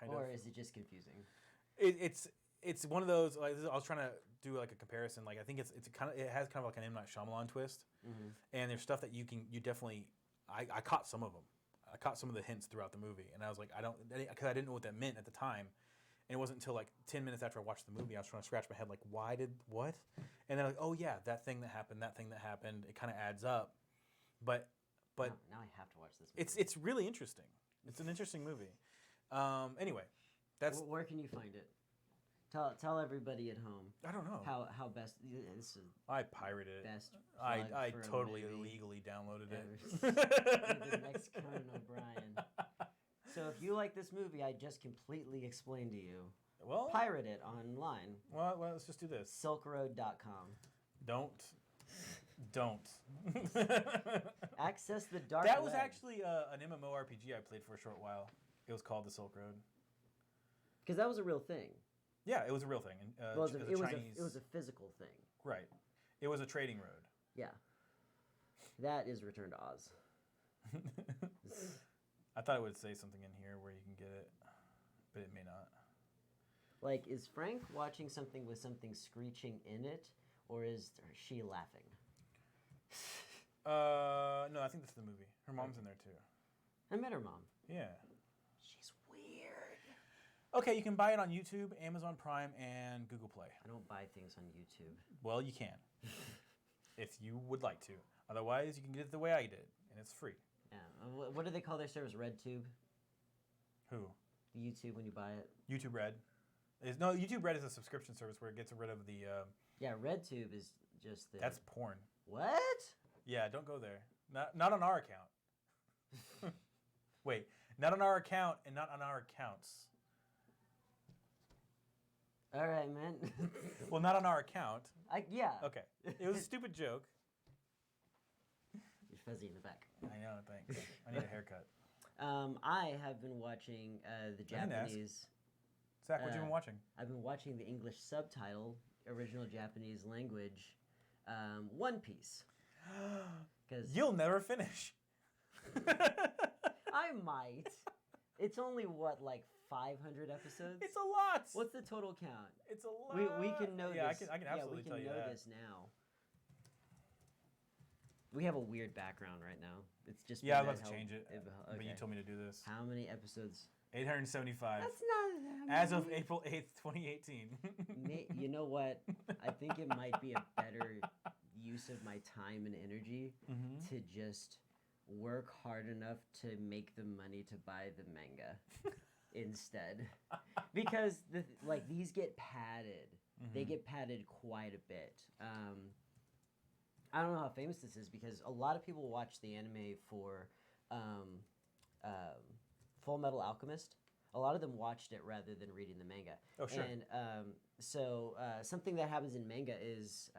Or is it just confusing? It's one of those. Like, I was trying to do like a comparison. Like I think it has kind of like an M. Night Shyamalan twist, and there's stuff that you definitely. I caught some of them. I caught some of the hints throughout the movie, and I was like, because I didn't know what that meant at the time, and it wasn't until like 10 minutes after I watched the movie I was trying to scratch my head like, what? And then like, oh yeah, that thing that happened. It kind of adds up, but now I have to watch this movie. it's really interesting. It's an interesting movie. Anyway, that's Where can you find it? Tell everybody at home. I don't know How best this is I pirated it. best. I plug for a totally movie illegally downloaded ever. it. The next Conan O'Brien. So if you like this movie, I just completely explained to you. Well, Pirate it online. well, let's just do this. Silkroad.com. Don't. Access the dark That was web. actually an MMORPG I played for a short while. It was called the Silk Road. Because that was a real thing. Yeah, it was a real thing. Well, it was a physical thing. Right. It was a trading road. Yeah. That is Return to Oz. I thought it would say something in here where you can get it, but it may not. Like, is Frank watching something with something screeching in it, or is she laughing? No, I think that's the movie. Her mom's in there too. I met her mom. Yeah. She's weird. Okay, you can buy it on YouTube, Amazon Prime, and Google Play. I don't buy things on YouTube. Well, you can, if you would like to. Otherwise, you can get it the way I did, and it's free. Yeah. What do they call their service? RedTube? Who? YouTube when you buy it? YouTube Red. YouTube Red is a subscription service where it gets rid of the. Yeah, RedTube is just the. That's porn. What? Yeah, don't go there. Not on our account. Wait, not on our account and not on our accounts. All right, man. Well, not on our account. Yeah. Okay. It was a stupid joke. You're fuzzy in the back. I know, thanks. I need a haircut. I have been watching the I didn't ask. Japanese. Zach, what you been watching? I've been watching the English subtitle, original Japanese language, One Piece. Because You'll never finish. I might. It's only like 500 episodes. It's a lot. What's the total count? It's a lot. We can know yeah, this. I can absolutely tell you that. We can know this now. We have a weird background right now. It's just Yeah, I'm been about to that change it, okay. but you told me to do this. How many episodes? 875. That's not that As of many. April 8th, 2018. You know what? I think it might be a better use of my time and energy to just work hard enough to make the money to buy the manga instead. Because these get padded. They get padded quite a bit. I don't know how famous this is because a lot of people watch the anime for Full Metal Alchemist. A lot of them watched it rather than reading the manga. Oh, sure. And so something that happens in manga is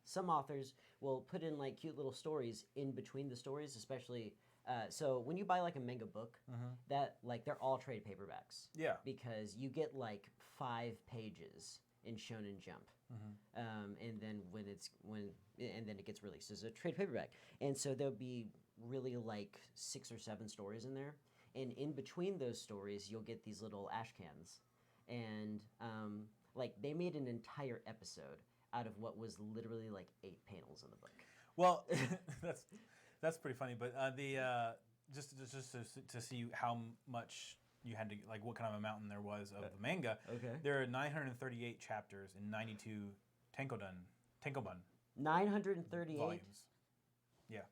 some authors will put in like cute little stories in between the stories, especially. So when you buy like a manga book, that like they're all trade paperbacks. Yeah. Because you get like 5 pages in Shonen Jump. And then then it gets released as a trade paperback. And so there'll be really like 6 or 7 stories in there. And in between those stories, you'll get these little ash cans. And Like they made an entire episode out of what was literally like 8 panels in the book. Well, that's pretty funny. But just to see how much you had to, like, what kind of a mountain there was of the manga. Okay. There are 938 chapters in 92 Tenkoban 938 volumes. Yeah,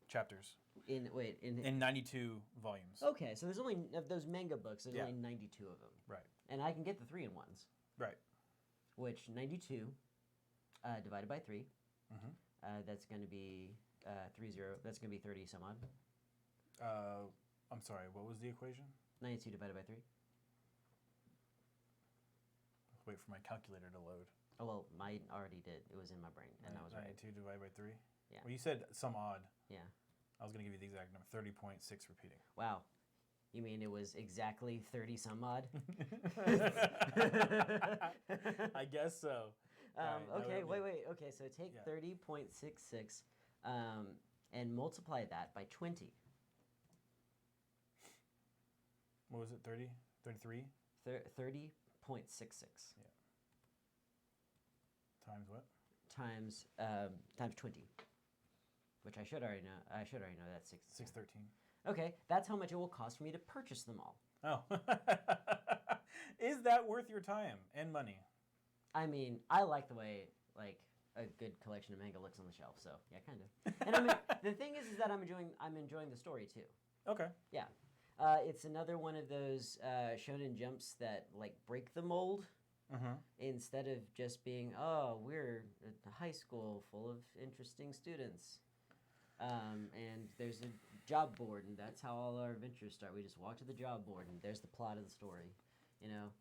chapters. in 92 volumes. Okay, so there's only of those manga books. There's Yeah. only 92 of them. Right. And I can get the 3-in-1s. Right. Which 92 divided by 3. Mm-hmm. That's going to be 30. That's going to be 30 some odd. I'm sorry. What was the equation? 92 divided by 3. Let's wait for my calculator to load. Oh well, mine already did. It was in my brain, and I was right. 92 divided by 3? Yeah. Well, you said some odd. Yeah. I was going to give you the exact number, 30.6 repeating. Wow. You mean it was exactly 30 some odd? I guess so. Okay, wait. Okay, so take 30.66 and multiply that by 20. What was it, 30? 33? 30.66. Yeah. Times what? Times 20. Which I should already know. I should already know that's 613. Okay, that's how much it will cost for me to purchase them all. Oh. Is that worth your time and money? I mean, I like the way like a good collection of manga looks on the shelf, so yeah, kind of. And I mean, the thing is that I'm enjoying the story too. Okay. Yeah, it's another one of those shonen jumps that like break the mold. Instead of just being, oh, we're a high school full of interesting students, and there's a job board, and that's how all our adventures start. We just walk to the job board, and there's the plot of the story. You know,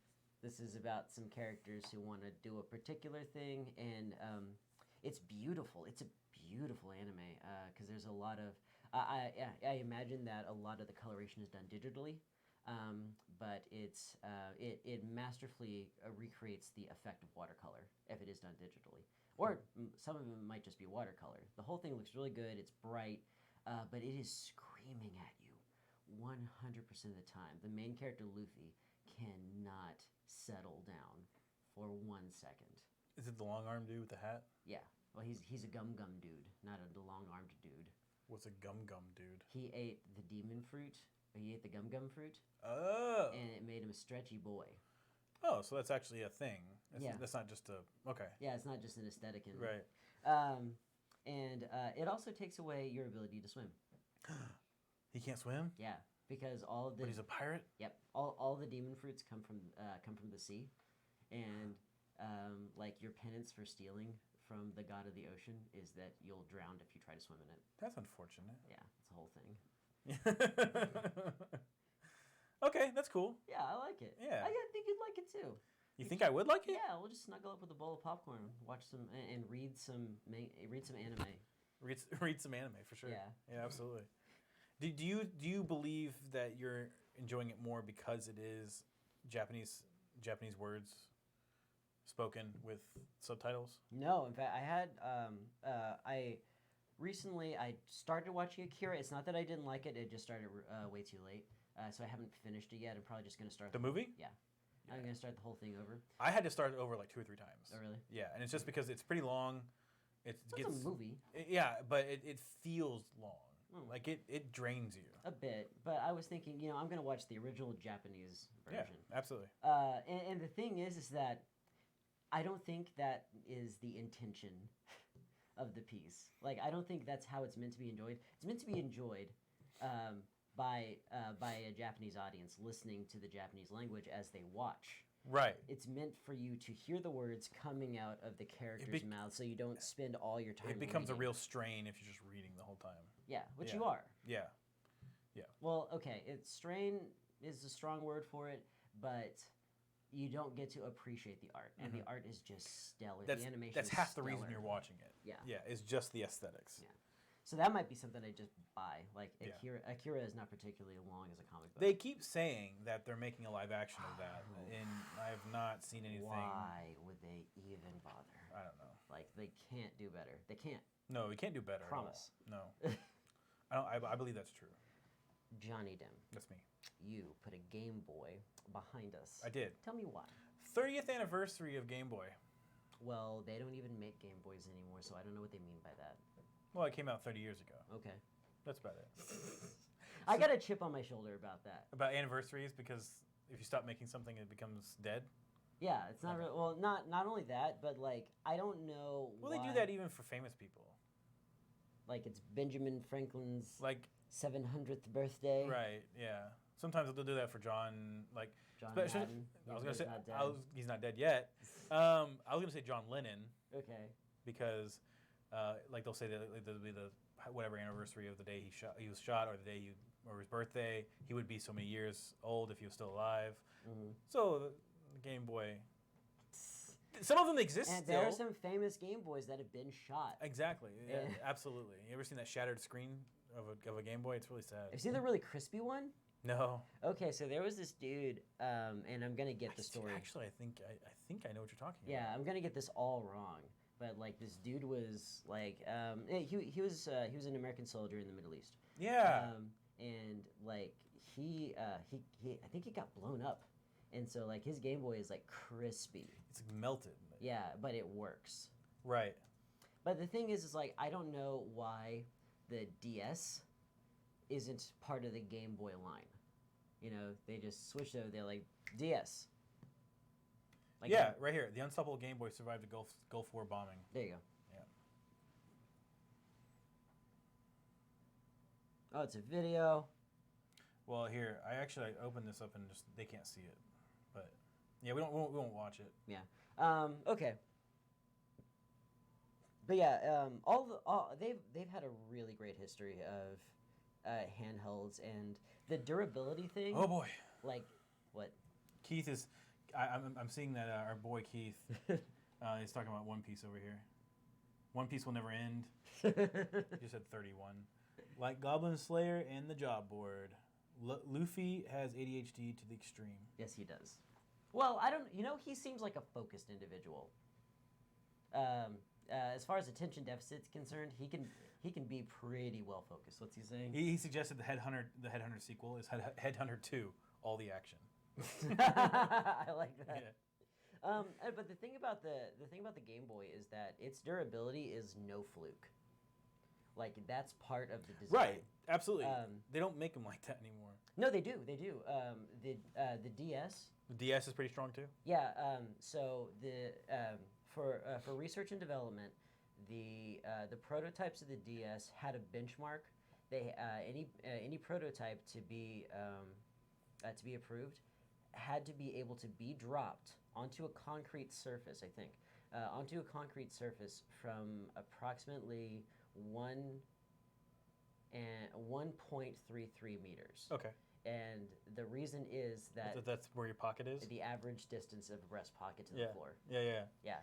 this is about some characters who want to do a particular thing, and it's beautiful. It's a beautiful anime because there's a lot of. I imagine that a lot of the coloration is done digitally. But it masterfully recreates the effect of watercolor if it is done digitally. Or some of them might just be watercolor. The whole thing looks really good. It's bright, but it is screaming at you 100% of the time. The main character, Luffy, cannot settle down for 1 second. Is it the long-armed dude with the hat? Yeah. Well, he's a gum-gum dude, not a long-armed dude. What's a gum-gum dude? He ate the demon fruit. He ate the gum-gum fruit. Oh. And it made him a stretchy boy. Oh, so that's actually a thing. That's not just a... Okay. Yeah, it's not just an aesthetic. Right. And it also takes away your ability to swim. He can't swim? Yeah, because all of the... But he's a pirate? Yep. All the demon fruits come from the sea. And like your penance for stealing from the god of the ocean is that you'll drown if you try to swim in it. That's unfortunate. Yeah, it's a whole thing. Okay, that's cool. Yeah, I like it. Yeah. I think you'd like it too. You think I would like it? Yeah, we'll just snuggle up with a bowl of popcorn, watch some, and read some anime. Read some anime for sure. Yeah. Yeah, absolutely. Do you believe that you're enjoying it more because it is Japanese words spoken with subtitles? No, in fact, I recently started watching Akira. It's not that I didn't like it; it just started way too late. So I haven't finished it yet. I'm probably just going to start the movie. Yeah. I'm going to start the whole thing over. I had to start it over like 2 or 3 times. Oh, really? Yeah, and it's just because it's pretty long. It's a movie. Yeah, but it feels long. Like it drains you. A bit, but I was thinking, I'm going to watch the original Japanese version. Yeah, absolutely. And the thing is that I don't think that is the intention of the piece. Like, I don't think that's how it's meant to be enjoyed. It's meant to be enjoyed by a Japanese audience listening to the Japanese language as they watch. Right. It's meant for you to hear the words coming out of the character's mouth, so you don't spend all your time. It becomes reading. a real strain if you're just reading the whole time. Yeah, which you are. Yeah. Yeah. Well, okay, strain is a strong word for it, but you don't get to appreciate the art, and the art is just stellar. The animation. That's is half the stellar. reason you're watching it. Yeah. Yeah, it's just the aesthetics. Yeah. So that might be something I just buy. Like Yeah. Akira is not particularly long as a comic book. They keep saying that they're making a live action of that, and I have not seen anything. Why would they even bother? I don't know. Like, they can't do better. They can't. No, we can't do better. Promise. At all. No. I believe that's true. Johnny Dim, That's me. you put a Game Boy behind us. I did. Tell me why. 30th anniversary of Game Boy. Well, they don't even make Game Boys anymore, so I don't know what they mean by that. Well, it came out 30 years ago. Okay. That's about it. I got a chip on my shoulder about that. About anniversaries, because if you stop making something, it becomes dead. Yeah, it's not real. Well, not only that, but like I don't know. Well, why, they do that even for famous people. Like it's Benjamin Franklin's Like 700th birthday. right, yeah. Sometimes they'll do that for John, like John especially- Madden. I was gonna say Not dead. he's not dead yet. I was gonna say John Lennon Okay. because, like they'll say that there'll be the whatever anniversary of the day he was shot, or the day or his birthday. He would be so many years old if he was still alive. Mm-hmm. So the Game Boy. Some of them exist And still. there are some famous Game Boys that have been shot. Exactly. Yeah, Yeah. absolutely. You ever seen that shattered screen of a Game Boy? It's really sad. Have you seen the really crispy one? No. Okay, so there was this dude, and I'm gonna get the story. Actually, I think I know what you're talking Yeah, I'm gonna get this all wrong, but like this dude was like, he was an American soldier in the Middle East. about. Yeah. And like he I think he got blown up, and so like his Game Boy is like crispy. It's melted. Yeah, but it works. Right. But the thing is like I don't know why the DS isn't part of the Game Boy line. You know, they just switched over. They're like DS. Like Yeah, right here. The unstoppable Game Boy survived the Gulf War bombing. There you go. Yeah. Oh, it's a video. Well, here I opened this up and just they can't see it, but yeah, we won't watch it. Yeah. Okay. But yeah, they've had a really great history of handhelds, and the durability thing. Oh boy, Like, what? Keith is. I'm seeing that our boy Keith. He's talking about One Piece over here. One Piece will never end. He just said 31. Like Goblin Slayer and the Job Board, Luffy has ADHD to the extreme. Yes, he does. Well, I don't. You know, he seems like a focused individual. As far as attention deficit's concerned, he can be pretty well focused. What's he saying? He suggested the Headhunter sequel is Headhunter 2, all the action. I like that. Yeah. But the thing about the Game Boy is that its durability is no fluke. Like that's part of the design. Right, absolutely. They don't make them like that anymore. No, they do. They do. The DS. The DS is pretty strong too. Yeah. So for research and development, the prototypes of the DS had a benchmark. They any prototype to be approved had to be able to be dropped onto a concrete surface. I think onto a concrete surface from approximately 1.33 meters. Okay. And the reason is that That's where your pocket is. the average distance of a breast pocket to Yeah. the floor. Yeah. Yeah,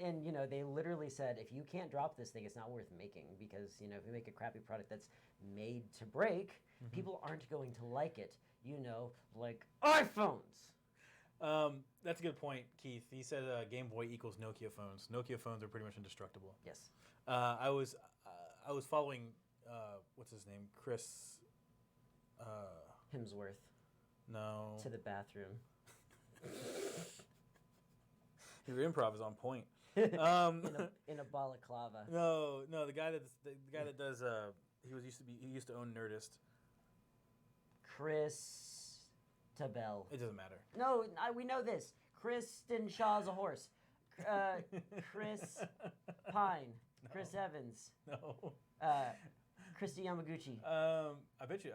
and you know they literally said if you can't drop this thing, it's not worth making because you know if you make a crappy product that's made to break, people aren't going to like it. You know, like iPhones. That's a good point, Keith. He said Game Boy equals Nokia phones. Nokia phones are pretty much indestructible. Yes. I was following what's his name, Chris. Hemsworth No. to the bathroom. Your improv is on point. in a balaclava. No, the guy that does he used to own Nerdist. Chris Tabell. It doesn't matter. No, we know this. Kristen Shaw's a horse. Chris Pine. No. Chris Evans. No. Christy Yamaguchi. I bet you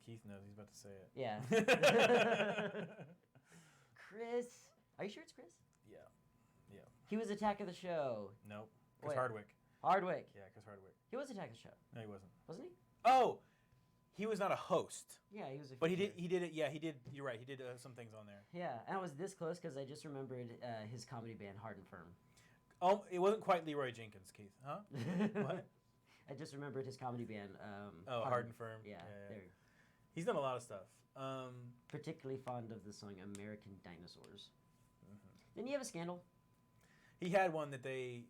Keith knows. He's about to say it. Yeah. Chris. Are you sure it's Chris? Yeah. He was Attack of the Show. Nope. Chris Wait. Hardwick. Hardwick. Yeah, Chris Hardwick. He was Attack of the Show, No, he wasn't. wasn't he? Oh, he was not a host, Yeah, he was. but he did it. Yeah, he did. You're right. He did some things on there. Yeah, and I was this close because I just remembered his comedy band Hard and Firm. It wasn't quite Leroy Jenkins, Keith. Huh? What? I just remembered his comedy band. Hard and Firm. Yeah, there. He's done a lot of stuff. Particularly fond of the song "American Dinosaurs." Didn't he have a scandal? He had one that they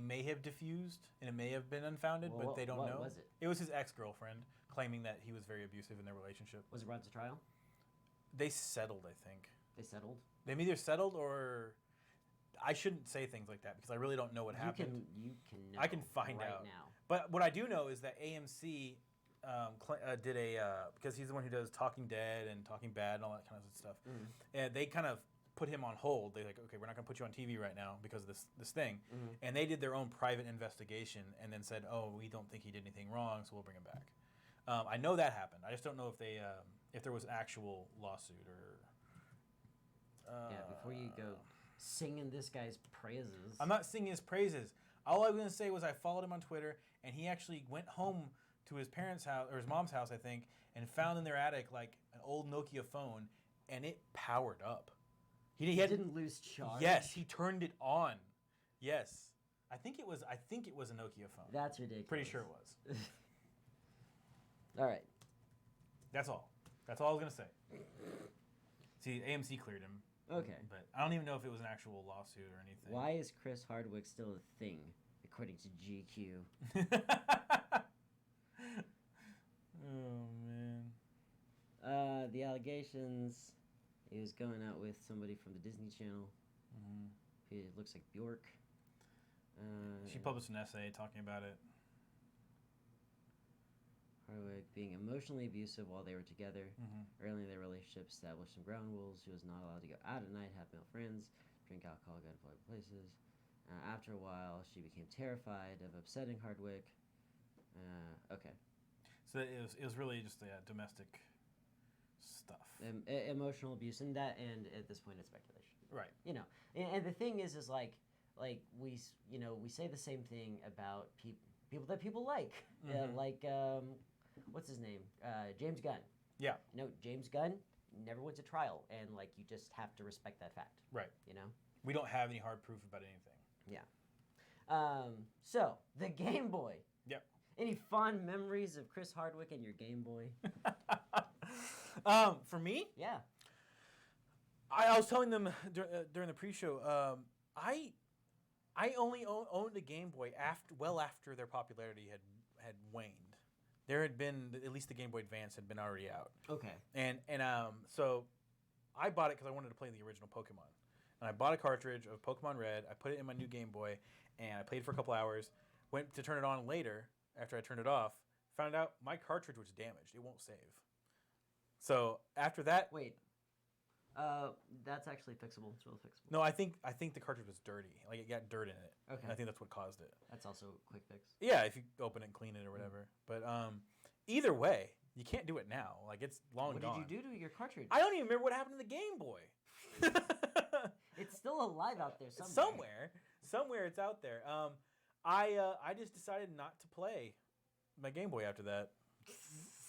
may have diffused, and it may have been unfounded, Well, but they don't what know. was it? It was his ex-girlfriend claiming that he was very abusive in their relationship. Was it brought to trial? They settled, I think. They settled? They've either settled or... I shouldn't say things like that because I really don't know what happened. You can know. I can find right out. now. But what I do know is that AMC did a... because he's the one who does Talking Dead and Talking Bad and all that kind of stuff. And they kind of put him on hold. They're like, okay, we're not going to put you on TV right now because of this thing. And they did their own private investigation and then said, oh, we don't think he did anything wrong, so we'll bring him back. I know that happened. I just don't know if they if there was an actual lawsuit or... yeah, before you go singing this guy's praises. I'm not singing his praises. All I was going to say was I followed him on Twitter, and he actually went home to his parents' house, or his mom's house, I think, and found in their attic like an old Nokia phone, and it powered up. He didn't lose charge. Yes, he turned it on. Yes, I think it was a Nokia phone. That's ridiculous. Pretty sure it was. All right. That's all. That's all I was going to say. See, AMC cleared him. Okay. But I don't even know if it was an actual lawsuit or anything. Why is Chris Hardwick still a thing, according to GQ? Oh, man. The allegations, he was going out with somebody from the Disney Channel. It looks like Bjork. She published an essay talking about it. Hardwick being emotionally abusive while they were together. Early in their relationship, established some ground rules. She was not allowed to go out at night, have male friends, drink alcohol, go to public places. After a while, she became terrified of upsetting Hardwick. Okay. So it was really just domestic stuff. Emotional abuse, and at this point, it's speculation. Right. You know, and the thing is like we say the same thing about people that people like, what's his name? James Gunn. Yeah. You know, James Gunn never went to trial, and like you just have to respect that fact. Right. You know. We don't have any hard proof about anything. Yeah. So the Game Boy. Yep. Any fond memories of Chris Hardwick and your Game Boy? For me? Yeah. I was telling them during the pre-show. I only owned a Game Boy after their popularity had waned. There had been at least the Game Boy Advance had been already out. Okay. And so I bought it because I wanted to play the original Pokemon. And I bought a cartridge of Pokemon Red. I put it in my new Game Boy, and I played for a couple hours. Went to turn it on later after I turned it off. Found out my cartridge was damaged. It won't save. So after that, wait. That's actually fixable. It's really fixable. no, I think the cartridge was dirty. Like it got dirt in it. Okay. And I think that's what caused it. That's also a quick fix. Yeah, if you open it and clean it or whatever. But either way, you can't do it now. Like it's long What gone. did you do to your cartridge? I don't even remember what happened to the Game Boy. It's still alive out there somewhere. Somewhere it's out there. I just decided not to play my Game Boy after that.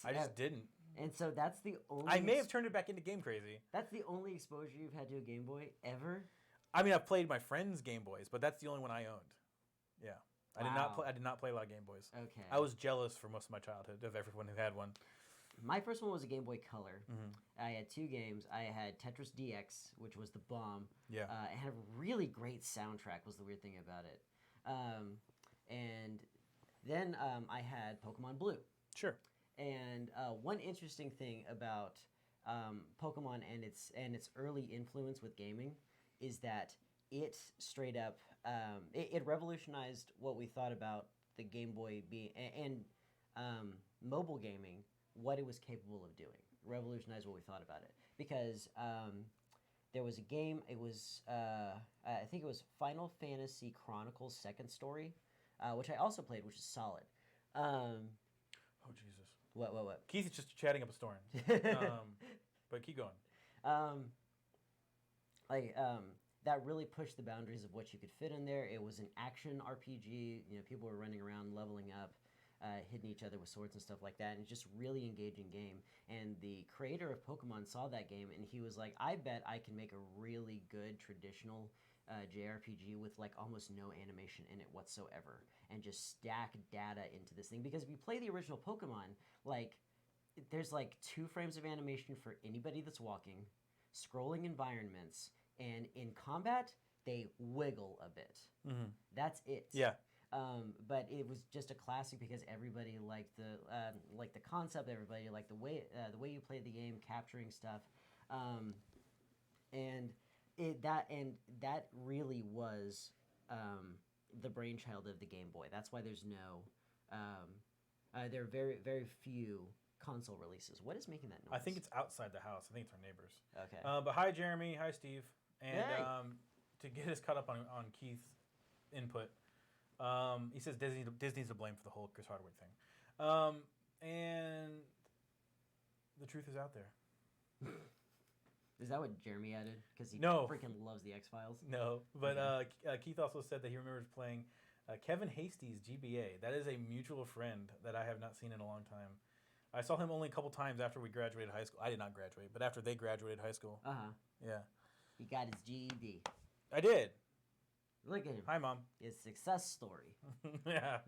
I just didn't. And so that's the only... I may have turned it back into Game Crazy. That's the only exposure you've had to a Game Boy ever? I mean, I've played my friends' Game Boys, but that's the only one I owned. Yeah. Wow. I did not play a lot of Game Boys. Okay. I was jealous for most of my childhood of everyone who had one. My first one was a Game Boy Color. I had two games. I had Tetris DX, which was the bomb. Yeah. It had a really great soundtrack, was the weird thing about it. And then I had Pokemon Blue. Sure. And one interesting thing about Pokemon and its early influence with gaming is that it straight up it revolutionized what we thought about the Game Boy being and mobile gaming, what it was capable of doing. Revolutionized what we thought about it because there was a game. It was I think it was Final Fantasy Chronicles Second Story, which I also played, which is solid. Oh Jesus. What? Keith is just chatting up a storm. But keep going. That really pushed the boundaries of what you could fit in there. It was an action RPG. You know, people were running around, leveling up, hitting each other with swords and stuff like that, and it's just really engaging game. And the creator of Pokemon saw that game, and he was like, I bet I can make a really good traditional JRPG with like almost no animation in it whatsoever, and just stack data into this thing. Because if you play the original Pokemon, like there's like 2 frames of animation for anybody that's walking, scrolling environments, and in combat they wiggle a bit. That's it. Yeah. But it was just a classic because everybody liked the concept. Everybody liked the way you played the game, capturing stuff, and that really was the brainchild of the Game Boy. That's why there's no there are very very few console releases. What is making that noise? I think it's outside the house. I think it's our neighbors. Okay. But hi, Jeremy. Hi, Steve. And Hey. To get us caught up on Keith's input, he says Disney's to blame for the whole Chris Hardwick thing. And the truth is out there. Is that what Jeremy added? Because he No. freaking loves the X-Files? No, but Keith also said that he remembers playing Kevin Hastie's GBA. That is a mutual friend that I have not seen in a long time. I saw him only a couple times after we graduated high school. I did not graduate, but after they graduated high school. Uh-huh. Yeah. He got his GED. I did. Look at him. Hi, Mom. His success story. Yeah.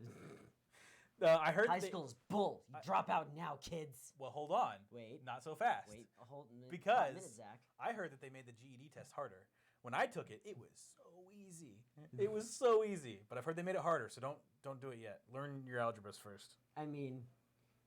I heard High school is bull. You drop out now, kids. Well, hold on. Wait. Not so fast. Wait. Hold a minute. Because 5 minutes, Zach. I heard that they made the GED test harder. When I took it, it was so easy. It was so easy. But I've heard they made it harder, so don't do it yet. Learn your algebras first. I mean,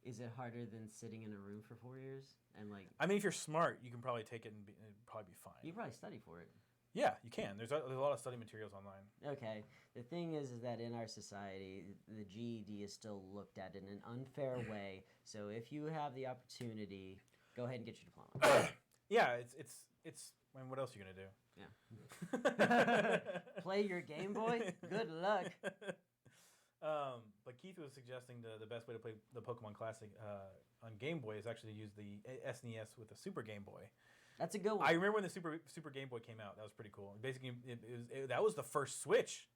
is it harder than sitting in a room for 4 years and like? I mean, if you're smart, you can probably take it and it'd probably be fine. You probably study for it. Yeah, you can. There's a lot of study materials online. Okay. The thing is that in our society, the GED is still looked at in an unfair way. So if you have the opportunity, go ahead and get your diploma. Yeah, it's. I mean, what else are you gonna do? Yeah. Play your Game Boy. Good luck. But Keith was suggesting the best way to play the Pokemon Classic on Game Boy is actually to use the SNES with a Super Game Boy. That's a good one. I remember when the Super Game Boy came out. That was pretty cool. Basically, that was the first Switch.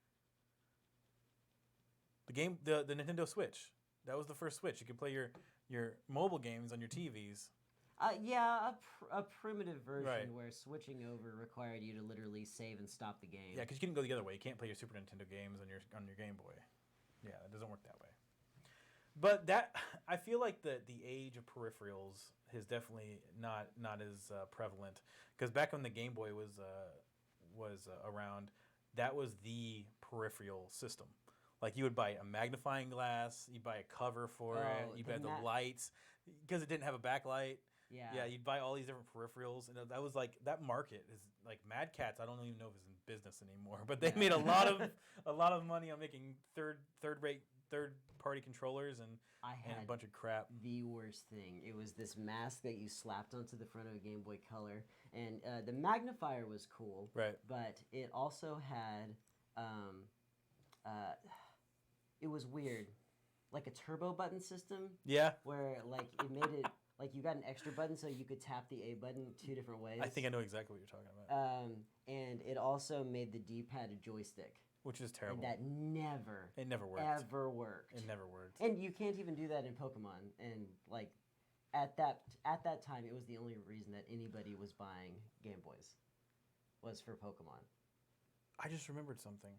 The Nintendo Switch. That was the first Switch. You could play your mobile games on your TVs. Yeah, a primitive version Right. where switching over required you to literally save and stop the game. Yeah, because you couldn't go the other way. You can't play your Super Nintendo games on your Game Boy. Yeah, it doesn't work that way. But I feel like the age of peripherals is definitely not as prevalent, because back when the Game Boy was around, that was the peripheral system. Like you would buy a magnifying glass, you buy a cover for it, you buy the lights because it didn't have a backlight. Yeah. You'd buy all these different peripherals, and that was like that market is like Mad Catz. I don't even know if it's in business anymore, but they made a lot of money on making third party controllers and a bunch of crap. The worst thing. It was this mask that you slapped onto the front of a Game Boy Color, and the magnifier was cool. Right. But it also had, it was weird, like a turbo button system. Yeah. Where like it made it. Like, you got an extra button so you could tap the A button 2 different ways. I think I know exactly what you're talking about. And it also made the D-pad a joystick. Which is terrible. And that never worked. ever worked. It never worked. And you can't even do that in Pokemon. And, like, at that time, it was the only reason that anybody was buying Game Boys. Was for Pokemon. I just remembered something.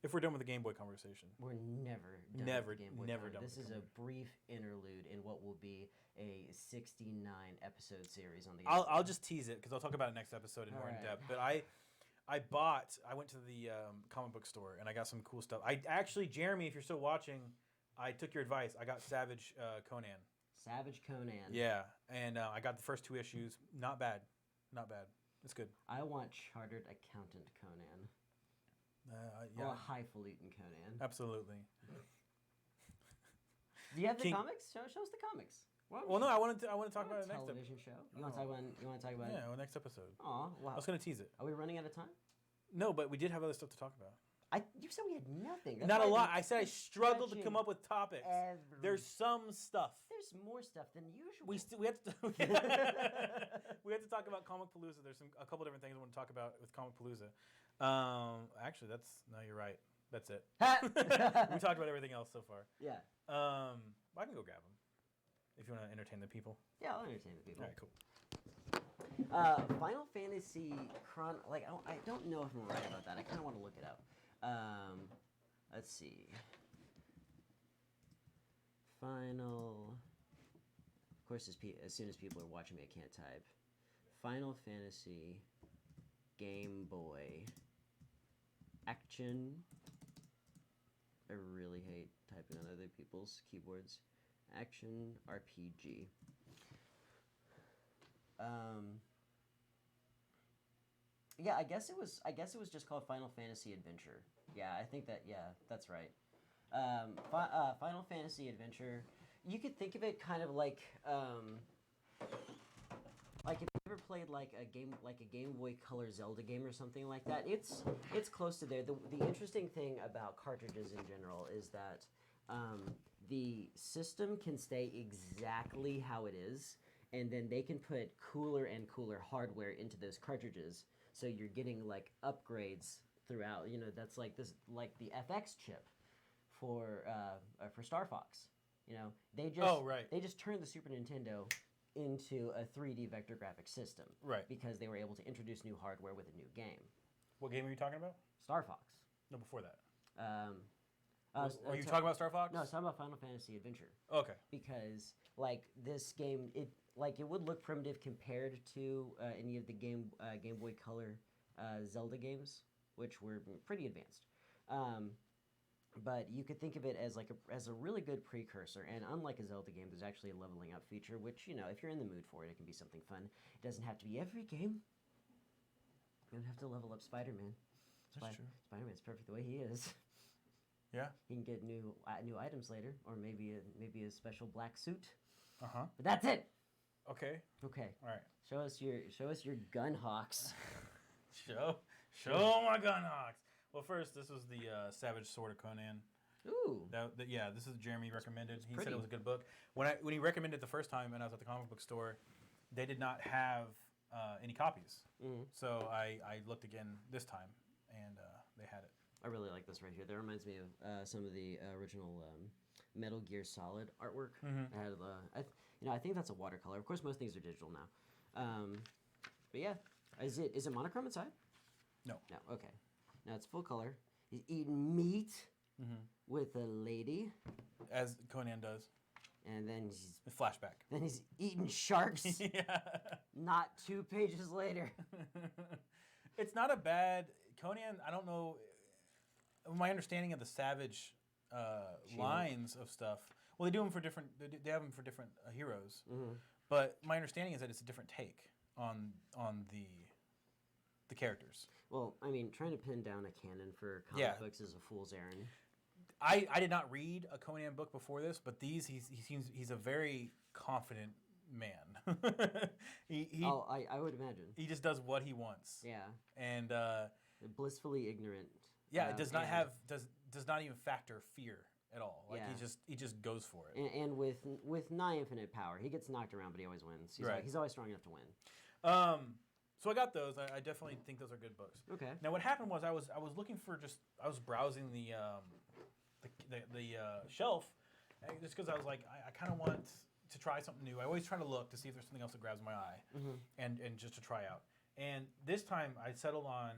If we're done with the Game Boy conversation. We're never done with the Game Boy never conversation. done This with is the a brief interlude in what will be a 69 episode series on the Game Boy. I'll just tease it because I'll talk about it next episode in more in depth. But I went to the comic book store and I got some cool stuff. Jeremy, if you're still watching, I took your advice. I got Savage Conan. Savage Conan. Yeah, and I got the first 2 issues. Not bad. It's good. I want Chartered Accountant Conan. Yeah. Or Highfalutin Conan. Absolutely. Do you have the comics? Show us the comics. Well, no, I want to talk about it next episode. Television show. You want to talk about it? Yeah, well, next episode. Aw, wow. I was going to tease it. Are we running out of time? No, but we did have other stuff to talk about. You said we had nothing. That's Not a why lot. I said I struggled to come up with topics. There's some stuff. There's more stuff than usual. We have to we have to talk about Comicpalooza. There's a couple different things I want to talk about with Comicpalooza. Actually, you're right. That's it. We talked about everything else so far. Yeah. I can go grab them if you want to entertain the people. Yeah, I'll entertain the people. All right, cool. Final Fantasy I don't know if I'm right about that. I kind of want to look it up. Let's see. Final. Of course, as soon as people are watching me, I can't type. Final Fantasy Game Boy Action I really hate typing on other people's keyboards. Action RPG. Yeah, I guess it was just called Final Fantasy Adventure. Yeah, I think that. Yeah, that's right. Final Fantasy Adventure. You could think of it kind of like if you ever played like a Game Boy Color Zelda game or something like that. It's close to there. The interesting thing about cartridges in general is that the system can stay exactly how it is, and then they can put cooler and cooler hardware into those cartridges. So you're getting like upgrades throughout. You know, that's like the FX chip for Star Fox. You know, they just turned the Super Nintendo into a 3D vector graphic system. Right. Because they were able to introduce new hardware with a new game. What game are you talking about? Star Fox. No, before that. Are you talking about Star Fox? No, I was talking about Final Fantasy Adventure. Okay. Because like this game, it would look primitive compared to any of the Game Boy Color Zelda games, which were pretty advanced. But you could think of it as as a really good precursor. And unlike a Zelda game, there's actually a leveling up feature, which, you know, if you're in the mood for it, it can be something fun. It doesn't have to be every game. You don't have to level up Spider-Man. That's true. Spider-Man's perfect the way he is. Yeah. He can get new items later, or maybe a special black suit. Uh-huh. But that's it. Okay. Okay. All right. Show us your gun hawks. Show my gun hawks. Well, first, this was the Savage Sword of Conan. Ooh. Yeah, this is Jeremy recommended. He pretty. said it was a good book. When he recommended it the first time, and I was at the comic book store, they did not have any copies. Mm-hmm. So I looked again this time, and they had it. I really like this right here. That reminds me of some of the original Metal Gear Solid artwork. Mm-hmm. It had, I think that's a watercolor. Of course, most things are digital now. But yeah, is it monochrome inside? No. No. Okay. Now it's full color. He's eating meat with a lady, as Conan does. And then he's A flashback. Then he's eating sharks. Yeah. Not 2 pages later. It's not a bad Conan. I don't know. My understanding of the Savage lines of stuff. Well, they do them for different. They have them for different heroes. Mm-hmm. But my understanding is that it's a different take on the characters. Well, I mean, trying to pin down a canon for comic books is a fool's errand. I did not read a Conan book before this, but he's a very confident man. I would imagine. He just does what he wants. Yeah. And blissfully ignorant. yeah, it does not even factor fear at all. Like he just goes for it. And with nigh infinite power, he gets knocked around, but he always wins. He's always strong enough to win. So I got those. I definitely think those are good books. Okay. Now what happened was I was looking for I was browsing the shelf, just because I was like I kind of want to try something new. I always try to look to see if there's something else that grabs my eye, and just to try out. And this time I settled on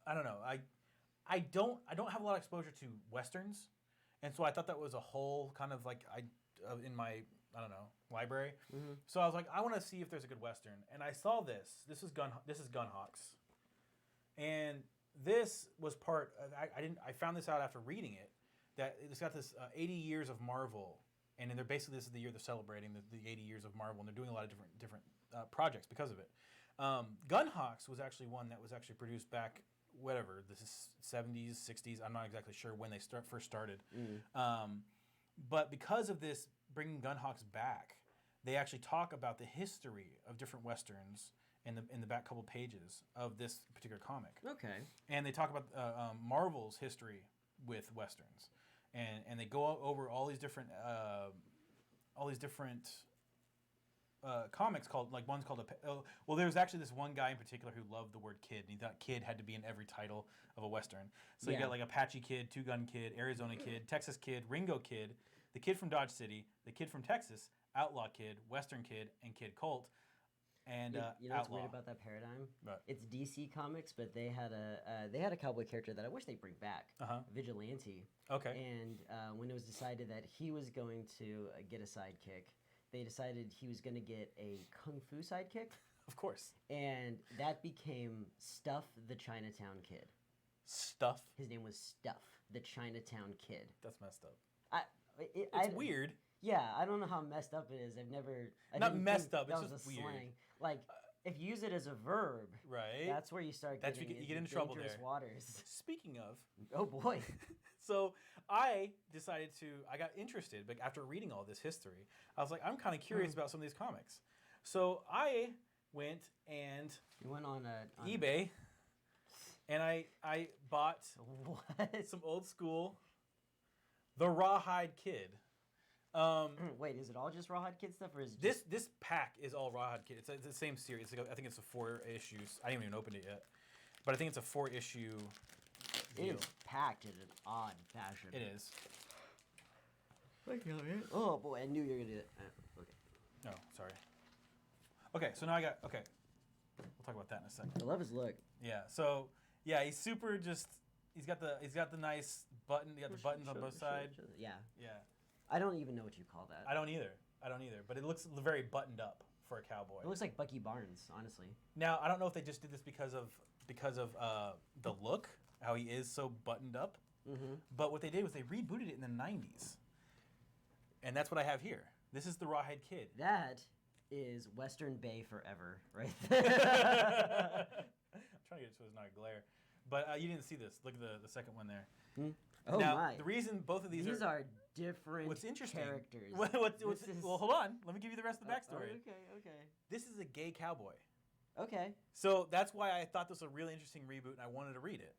I don't know I don't have a lot of exposure to westerns, and so I thought that was a whole kind of like in my library. Mm-hmm. So I was like, I want to see if there's a good western, and I saw this. This is Gunhawks, and this was part. I found this out after reading it, that it's got this 80 years of Marvel, and then this is the year they're celebrating the 80 years of Marvel, and they're doing a lot of different projects because of it. Gunhawks was actually one that was actually produced back. Whatever, this is 70s, 60s. I'm not exactly sure when they first started. But because of this, bringing Gunhawks back, they actually talk about the history of different westerns in the back couple pages of this particular comic. Okay. And they talk about Marvel's history with westerns, and they go over all these different comics called, like, one's called well, there's actually this one guy in particular who loved the word kid, and he thought kid had to be in every title of a western. So you got like Apache Kid, Two Gun Kid, Arizona Kid, Texas Kid, Ringo Kid, the Kid from Dodge City, the Kid from Texas, Outlaw Kid, Western Kid, and Kid Colt. And you know what's weird about that paradigm? What? It's DC Comics, but they had a cowboy character that I wish they'd bring back, Vigilante. Okay. And when it was decided that he was going to get a sidekick, they decided he was going to get a kung fu sidekick. Of course. And that became Stuff the Chinatown Kid. Stuff? His name was Stuff. the Chinatown Kid. That's messed up. It's It's weird. Yeah, I don't know how messed up it is. I've never. Not messed up. That It's was just a weird. slang. Like, if you use it as a verb, Right. that's where you start. That's Getting you get into trouble dangerous there. waters. Speaking of, Oh boy. so I decided to. I got interested, but after reading all this history, I was like, I'm kind of curious about some of these comics. So I went and You went on eBay, and I bought What? some old school, the Rawhide Kid. Wait, is it all just Rawhide Kid stuff, or is it just... This pack is all Rawhide Kid. It's the same series. I think it's a 4 issues. I haven't even opened it yet, but I think it's a 4 issue. It is packed in an odd fashion. It is. Oh boy, I knew you were gonna do that. Okay. No, sorry. Okay, so now I got. Okay, we'll talk about that in a second. I love his look. Yeah. So yeah, he's super. Just he's got the nice button. He got the buttons on both sides. Yeah. Yeah. I don't even know what you call that. I don't either. But it looks very buttoned up for a cowboy. It looks like Bucky Barnes, honestly. Now I don't know if they just did this because of the look, how he is so buttoned up. Mm-hmm. But what they did was they rebooted it in the 90s, and that's what I have here. This is the Rawhide Kid. That is Western Bay forever, right I'm there. trying to get it so it's not a glare. But you didn't see this. Look at the second one there. Oh now, my. The reason both of these are different what's interesting, characters. Well, hold on. Let me give you the rest of the backstory. Okay. This is a gay cowboy. Okay. So that's why I thought this was a really interesting reboot, and I wanted to read it.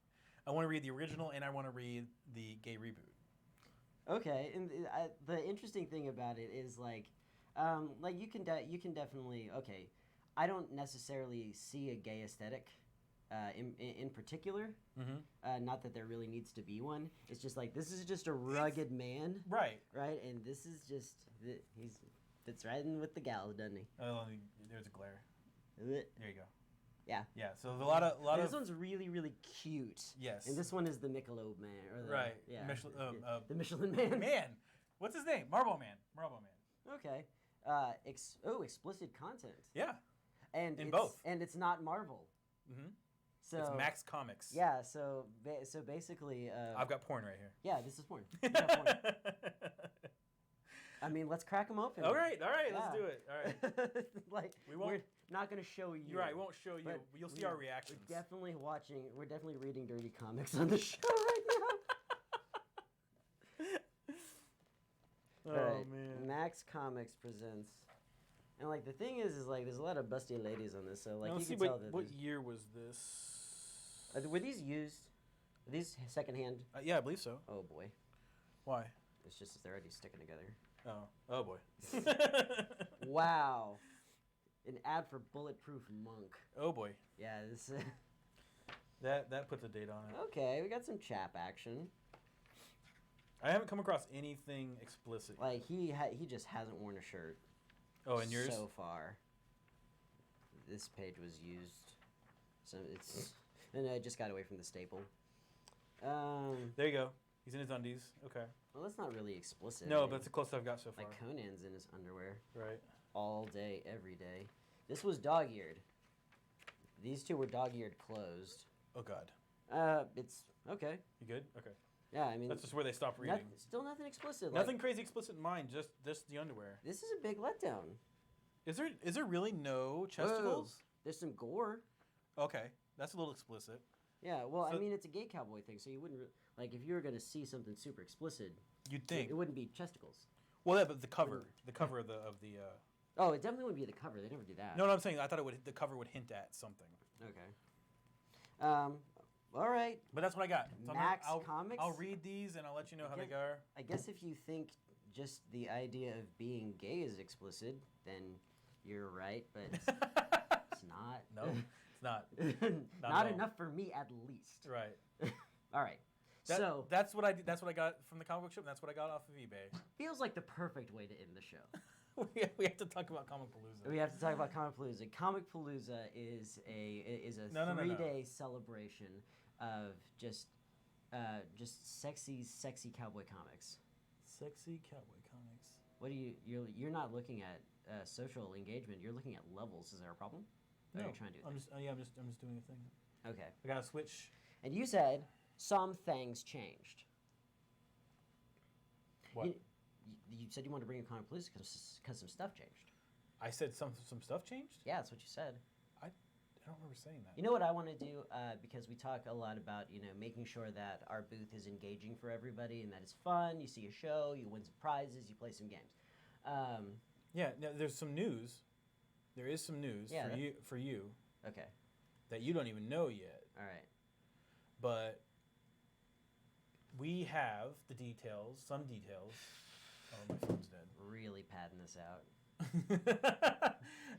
I want to read the original, and I want to read the gay reboot. Okay, and the interesting thing about it is like you can definitely okay. I don't necessarily see a gay aesthetic in particular. Mm-hmm. Not that there really needs to be one. It's just like this is just a rugged man, right? And this is just he's fits right in with the gals, doesn't he? Oh, there's a glare. There you go. Yeah. Yeah. So there's a lot of. This one's really, really cute. Yes. And this one is the Michelob man, or the, right. Yeah. The Michelin man. Man, what's his name? Marlboro Man. Okay. Explicit content. Yeah. And in both. And it's not Marvel. Mm-hmm. So it's Max Comics. Yeah. So basically. I've got porn right here. Yeah, this is porn. You got porn. I mean, let's crack them open. All right, let's do it. All right. We're not going to show you. You're right, we won't show you. But you'll see our reactions. We're definitely reading dirty comics on the show right now. Oh, man. Max Comics presents. And like the thing is like there's a lot of busty ladies on this, so like now, you can tell that. What year was this? Were these used? Are these secondhand? Yeah, I believe so. Oh boy. Why? It's just they're already sticking together. Oh boy. Wow. An ad for Bulletproof Monk. Oh boy. Yeah, this. That puts a date on it. Okay, we got some chap action. I haven't come across anything explicit. Like he just hasn't worn a shirt. Oh, and yours? So far. This page was used, so it's and I just got away from the staple. There you go. He's in his undies. Okay. Well, that's not really explicit. No, but that's the closest I've got so far. Like Conan's in his underwear. Right. All day, every day. This was dog-eared. These two were dog-eared closed. Oh God. It's okay. You good? Okay. Yeah, I mean. That's just where they stop reading. Still nothing explicit. Nothing crazy explicit in mine. Just the underwear. This is a big letdown. Is there really no chesticles? Whoa. There's some gore. Okay, that's a little explicit. Yeah, well, So, I mean, it's a gay cowboy thing, so you wouldn't like if you were gonna see something super explicit. You'd think it wouldn't be chesticles. Well, yeah, but the cover of the. Oh, it definitely wouldn't be the cover. They never do that. No, I'm saying I thought the cover would hint at something. Okay. All right. But that's what I got. So Max Comics. I'll read these and I'll let you know how they go. I guess if you think just the idea of being gay is explicit, then you're right, but it's not. No, it's not. Not enough for me, at least. Right. All right. That's what I did. That's what I got from the comic book shop. And that's what I got off of eBay. Feels like the perfect way to end the show. we have to talk about Comicpalooza. We have to talk about Comicpalooza. Comicpalooza is a 3-day celebration of just sexy cowboy comics. Sexy cowboy comics. What do you're not looking at social engagement. You're looking at levels. Is there a problem? No. Or are you trying to do? I'm just doing a thing. Okay. I gotta switch. And you said some things changed. What? You said you wanted to bring a Comicpalooza because some stuff changed. I said some stuff changed? Yeah, that's what you said. I don't remember saying that. You know what I want to do? Because we talk a lot about, making sure that our booth is engaging for everybody and that it's fun. You see a show, you win some prizes, you play some games. Yeah, no, there's some news. There is some news for you. Okay. That you don't even know yet. All right. But we have the details, some details. Oh, my phone's dead. Really padding this out.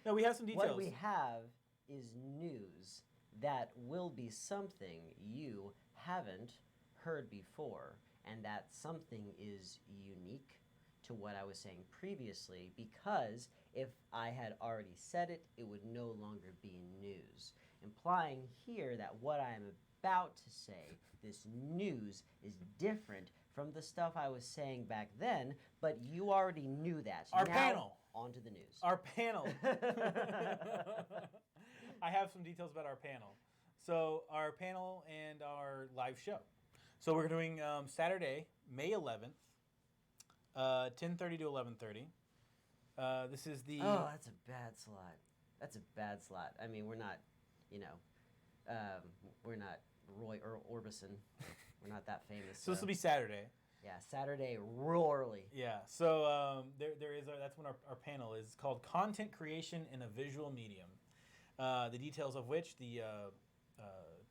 No, we have some details. What we have is news that will be something you haven't heard before, and that something is unique to what I was saying previously, because if I had already said it, it would no longer be news, implying here that what I am about to say, this news, is different from the stuff I was saying back then, but you already knew that. Our now, panel. On to the news. Our panel. I have some details about our panel. So our panel and our live show. So we're doing Saturday, May 11th, 10:30 to 11:30. This is the... Oh, that's a bad slot. That's a bad slot. I mean, we're not, we're not Roy Orbison. We're not that famous. So this will be Saturday. Yeah, Saturday, real early. Yeah, so there is that's when our panel is called Content Creation in a Visual Medium. The details of which the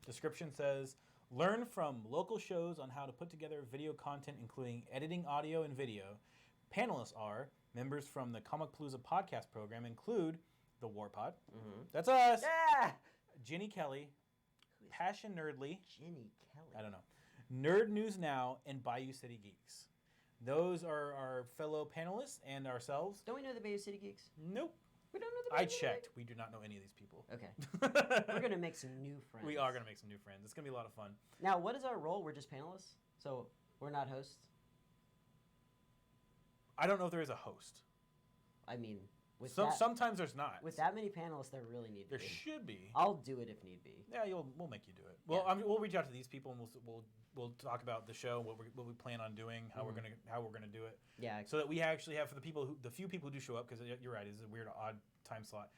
description says, learn from local shows on how to put together video content, including editing audio and video. Panelists are members from the Comicpalooza podcast program, include the WarPod. Mm-hmm. That's us. Yeah! Jenny Kelly, Passion Nerdly. Jenny Kelly. I don't know. Nerd News Now, and Bayou City Geeks. Those are our fellow panelists and ourselves. Don't we know the Bayou City Geeks? Nope. We don't know the Bayou City checked. We do not know any of these people. Okay. We're going to make some new friends. We are going to make some new friends. It's going to be a lot of fun. Now, what is our role? We're just panelists? So we're not hosts? I don't know if there is a host. I mean... sometimes there's not. With that many panelists, there really need to be. There should be. I'll do it if need be. Yeah, we'll make you do it. Well, Yeah. we'll reach out to these people and we'll talk about the show, what we plan on doing, how we're gonna do it. Yeah. So that we actually have, for the few people who do show up, because you're right, it's a weird odd time slot.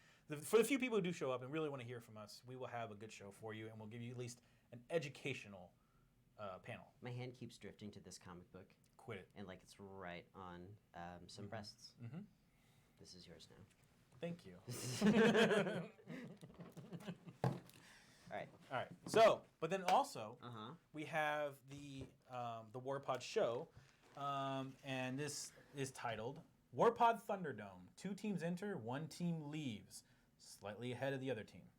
For the few people who do show up and really want to hear from us, we will have a good show for you, and we'll give you at least an educational panel. My hand keeps drifting to this comic book. Quit it. And it's right on some breasts. Mm-hmm. This is yours now. Thank you. All right. So, but then also, Uh-huh. we have the WarPod show, and this is titled WarPod Thunderdome. 2 teams enter, 1 team leaves, slightly ahead of the other team.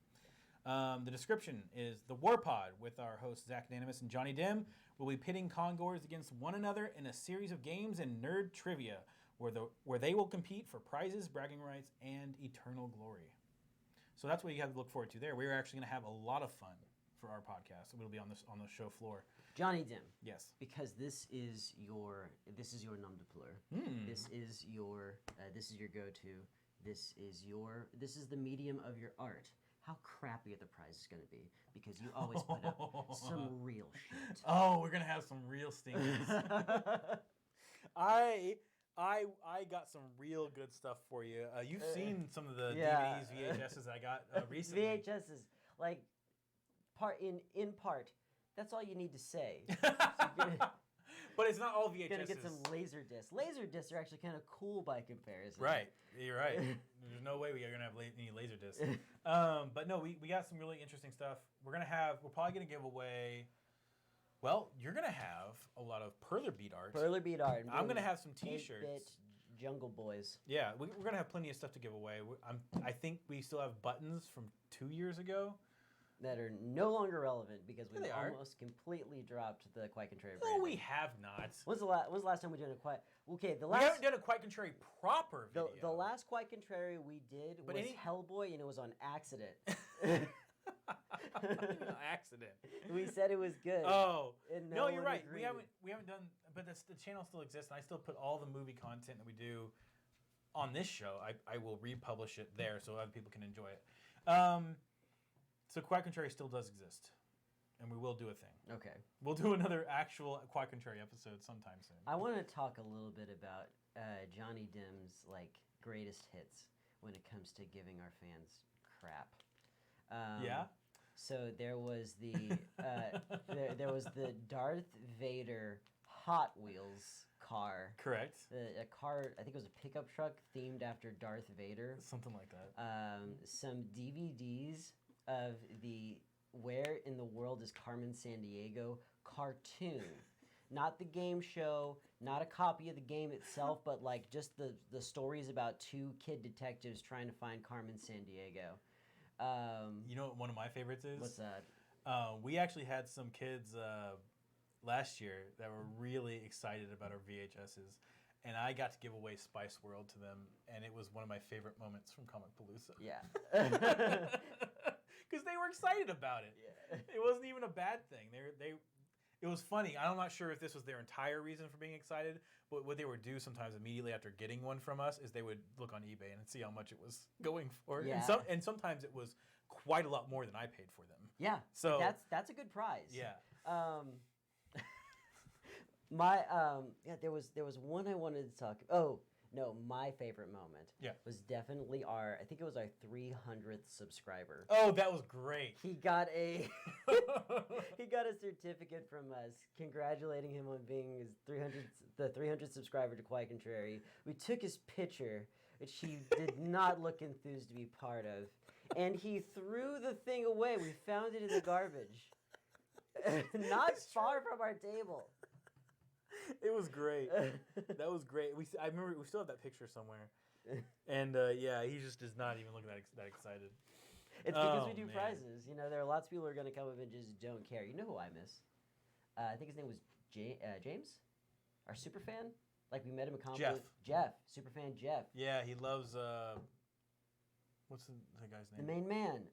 The description is the WarPod, with our hosts Zach Danimus and Johnny Dim, will be pitting Congors against one another in a series of games and nerd trivia, where they will compete for prizes, bragging rights, and eternal glory. So that's what you have to look forward to there. We're actually going to have a lot of fun for our podcast. We'll be on the show floor. Johnny Dim. Yes. Because this is your nom de plume. This is your go-to. This is the medium of your art. How crappy are the prizes going to be? Because you always put up some real shit. Oh, we're going to have some real stinkers. I got some real good stuff for you. You've seen some of the DVDs, VHSs I got recently. VHSs, like in part. That's all you need to say. But it's not all VHSs. Gonna get some laser discs. Laser discs are actually kind of cool by comparison. Right, you're right. There's no way we are gonna have any laser discs. But no, we got some really interesting stuff. We're probably gonna give away. Well, you're going to have a lot of Perler Beat art. Perler Beat art. I'm going to have some T-shirts. 8-bit Jungle Boys. Yeah, we're going to have plenty of stuff to give away. I think we still have buttons from 2 years ago. That are no longer relevant because we've they almost completely dropped the Quite Contrary brand. brand. No, we have not. When's the last time we did a Quite... Okay, we haven't done a Quite Contrary proper video. The last Quite Contrary we did was Hellboy, and it was on accident. Accident. We said it was good. Oh, no, you're right. Agreed. We haven't done, but the channel still exists, and I still put all the movie content that we do on this show. I will republish it there so other people can enjoy it. So Quite Contrary still does exist. and we will do a thing. Okay. We'll do another actual Quad Contrary episode sometime soon. I want to talk a little bit about Johnny Dim's greatest hits when it comes to giving our fans crap. Yeah. So there was the there was the Darth Vader Hot Wheels car. Correct. A car, I think it was a pickup truck themed after Darth Vader. Something like that. Some DVDs of the Where in the World is Carmen Sandiego cartoon. Not the game show, not a copy of the game itself, but just the stories about two kid detectives trying to find Carmen Sandiego. You know what one of my favorites is? What's that? We actually had some kids last year that were really excited about our VHSs, and I got to give away Spice World to them, and it was one of my favorite moments from Comicpalooza. Yeah. Because they were excited about it. Yeah. It wasn't even a bad thing. It was funny. I'm not sure if this was their entire reason for being excited, but what they would do sometimes immediately after getting one from us is they would look on eBay and see how much it was going for. Yeah. And sometimes it was quite a lot more than I paid for them. Yeah. So that's a good prize. Yeah. There was one I wanted to talk. Oh no, my favorite moment. Yeah. Was definitely I think it was our 300th subscriber. Oh, that was great. He got a certificate from us congratulating him on being the 300th subscriber to Quite Contrary. We took his picture, which he did not look enthused to be part of, and he threw the thing away. We found it in the garbage, not far from our table. It was great. That was great. I remember we still have that picture somewhere. And yeah, he just does not even look that excited. It's because we do prizes. You know, there are lots of people who are going to come up and just don't care. You know who I miss? I think his name was James, our super fan. We met him at Comic. Jeff, super fan Jeff. Yeah, he loves. What's the guy's name? The main man.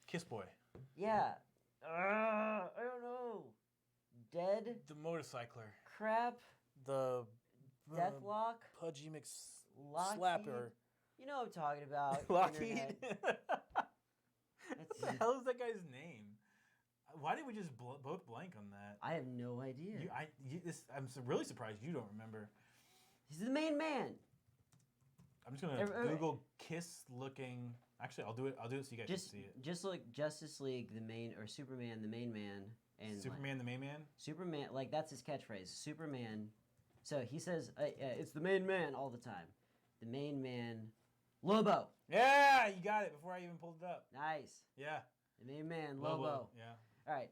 Kiss Boy. Yeah. I don't know. Dead. The motorcycler. Crap. The Deathlock. Pudgy Lockheed. Slapper. You know what I'm talking about. Lockheed. What the hell is that guy's name? Why did we just both blank on that? I have no idea. I'm really surprised you don't remember. He's the main man. I'm just gonna Google Kiss looking. Actually, I'll do it so you guys can see it. Just look Justice League, the main, or Superman, the main man, and Superman, the main man. Superman, that's his catchphrase. Superman. So he says it's the main man all the time. The main man, Lobo. Yeah, you got it before I even pulled it up. Nice. Yeah. The main man, Lobo. Yeah. All right.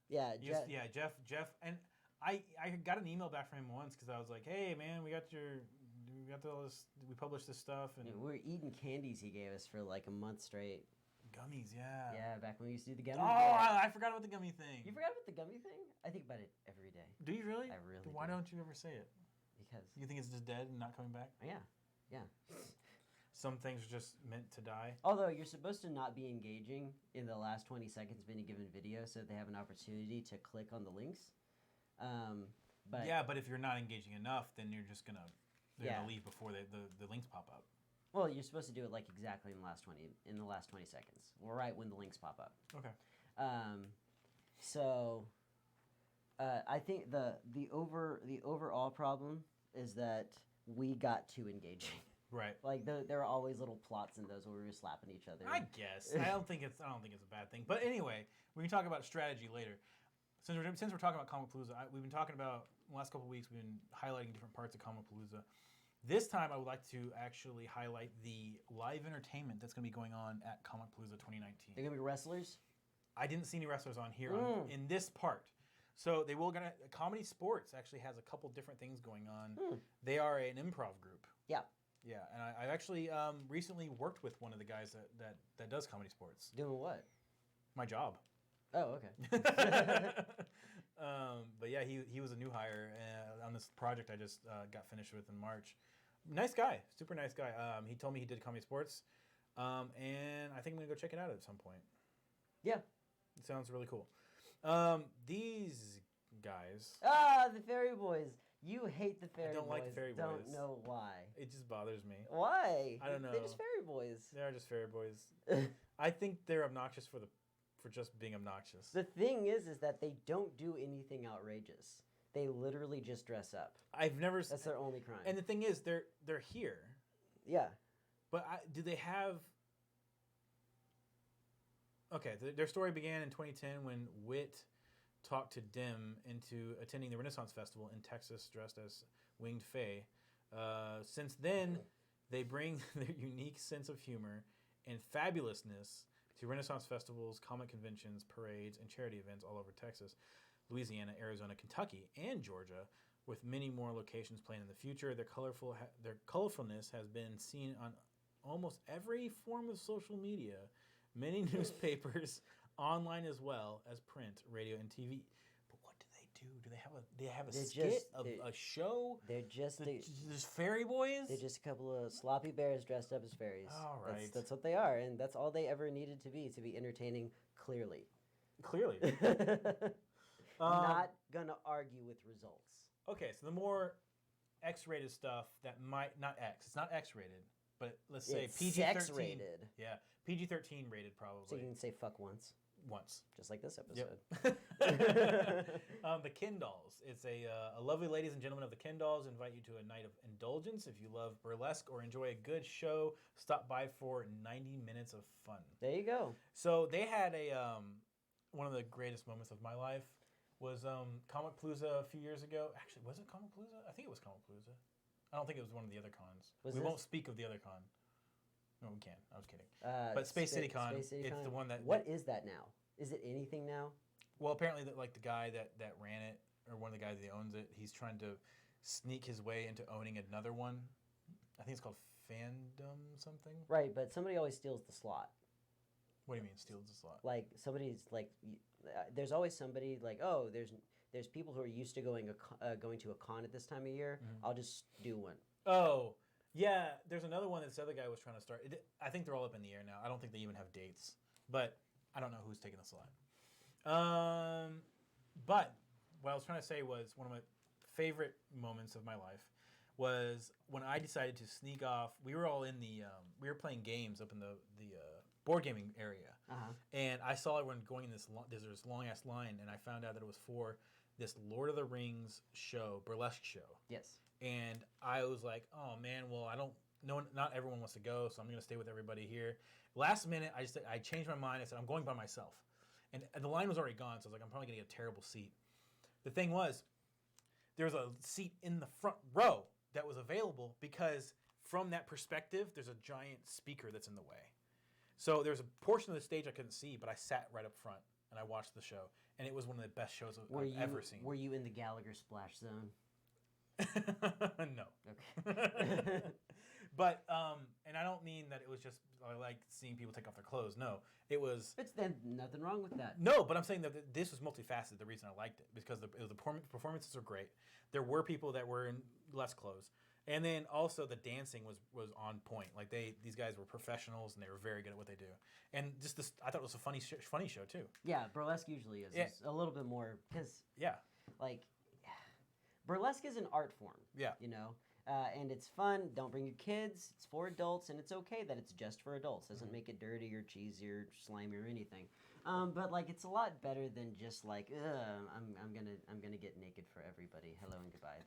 Yeah. Jeff, and I got an email back from him once because I was like, hey man, we got all this, we published this stuff, and we were eating candies he gave us for a month straight. Gummies, yeah. Yeah, back when we used to do the gummy. Oh, I forgot about the gummy thing. You forgot about the gummy thing? I think about it every day. Do you really? I really Why do. don't you ever say it? Because you think it's just dead and not coming back? Yeah. Some things are just meant to die. Although you're supposed to not be engaging in the last 20 seconds of any given video, so they have an opportunity to click on the links. But if you're not engaging enough, then you're just gonna leave before the links pop up. Well, you're supposed to do it exactly in the last 20 seconds, or right when the links pop up. Okay. I think the overall problem is that we got too engaging. Right. There are always little plots in those where we're slapping each other. I guess. I don't think it's a bad thing. But anyway, we can talk about strategy later. Since we're talking about Comicpalooza, we've been talking about the last couple of weeks. We've been highlighting different parts of Comicpalooza. This time, I would like to actually highlight the live entertainment that's going to be going on at Comicpalooza 2019. They're going to be wrestlers? I didn't see any wrestlers on here in this part. So they will Comedy Sports actually has a couple different things going on. They are an improv group. Yeah. Yeah, and I actually recently worked with one of the guys that does Comedy Sports. Doing what? My job. Oh, okay. But yeah, he was a new hire on this project I just got finished with in March. Nice guy, super nice guy. He told me he did Comedy Sports, and I think I'm gonna go check it out at some point. Yeah, it sounds really cool. These guys. The Fairy Boys. You hate the fairy boys. don't like the fairy boys. Don't know why. It just bothers me. Why? I don't know. They're just fairy boys. They are just fairy boys. I think they're obnoxious for just being obnoxious. The thing is that they don't do anything outrageous. They literally just dress up. I've never. That's their only crime. And the thing is, they're here. Yeah. But do they have? Okay, their story began in 2010 when Wit talked to Dim into attending the Renaissance Festival in Texas dressed as winged fae. Since then, they bring their unique sense of humor and fabulousness to Renaissance festivals, comic conventions, parades, and charity events all over Texas, Louisiana, Arizona, Kentucky, and Georgia, with many more locations planned in the future. Their colorfulness has been seen on almost every form of social media, many newspapers, online as well as print, radio, and TV. But what do they do? Do they have a skit, a show? They're just just fairy boys? They're just a couple of sloppy bears dressed up as fairies. All right. That's what they are, and that's all they ever needed to be entertaining, clearly. Clearly. Not gonna argue with results. Okay, so the more X-rated stuff that might not X. It's not X-rated, but let's say It's PG-13. sex-rated. Yeah, PG-13 rated probably. So you can say fuck once. Once. Just like this episode. The Ken Dolls. It's a lovely ladies and gentlemen of the Ken Dolls invite you to a night of indulgence. If you love burlesque or enjoy a good show, stop by for 90 minutes of fun. There you go. So they had one of the greatest moments of my life was Comicpalooza a few years ago. Actually, was it Comicpalooza? I think it was Comicpalooza. I don't think it was one of the other cons. We won't speak of the other con. No, we can't. I was kidding. But Space City Con, it's the one that... What is that now? Is it anything now? Well, apparently, the guy that ran it, or one of the guys that owns it, he's trying to sneak his way into owning another one. I think it's called Fandom something. Right, but somebody always steals the slot. What do you mean steals the slot? Like, somebody's, like... there's always somebody, like, oh, there's people who are used to going to a con at this time of year. Mm-hmm. I'll just do one. Oh, yeah, there's another one that this other guy was trying to start. I think they're all up in the air now. I don't think they even have dates. But I don't know who's taking the slot. But what I was trying to say was one of my favorite moments of my life was when I decided to sneak off. We were all in we were playing games up in the board gaming area. Uh-huh. And I saw everyone going in this long-ass line, and I found out that it was for this Lord of the Rings show, burlesque show. Yes. And I was like, oh man, well, not everyone wants to go, so I'm going to stay with everybody here. Last minute, I changed my mind. I said, I'm going by myself. And the line was already gone, so I was like, I'm probably going to get a terrible seat. The thing was, there was a seat in the front row that was available because from that perspective, there's a giant speaker that's in the way. So there's a portion of the stage I couldn't see, but I sat right up front and I watched the show. And it was one of the best shows I've ever seen. Were you in the Gallagher splash zone? No. Okay. But, and I don't mean that it was just, I like seeing people take off their clothes. No, it was... It's then nothing wrong with that. No, but I'm saying that this was multifaceted, the reason I liked it, because the performances were great. There were people that were in less clothes. And then also the dancing was on point. Like these guys were professionals and they were very good at what they do. And just this, I thought it was a funny show too. Yeah, burlesque usually is. Yeah. It's a little bit more because like burlesque is an art form. Yeah, you know, and it's fun. Don't bring your kids. It's for adults, and it's okay that it's just for adults. Doesn't make it dirty or cheesy or slimy or anything. But like it's a lot better than just like I'm gonna get naked for everybody. Hello and goodbye.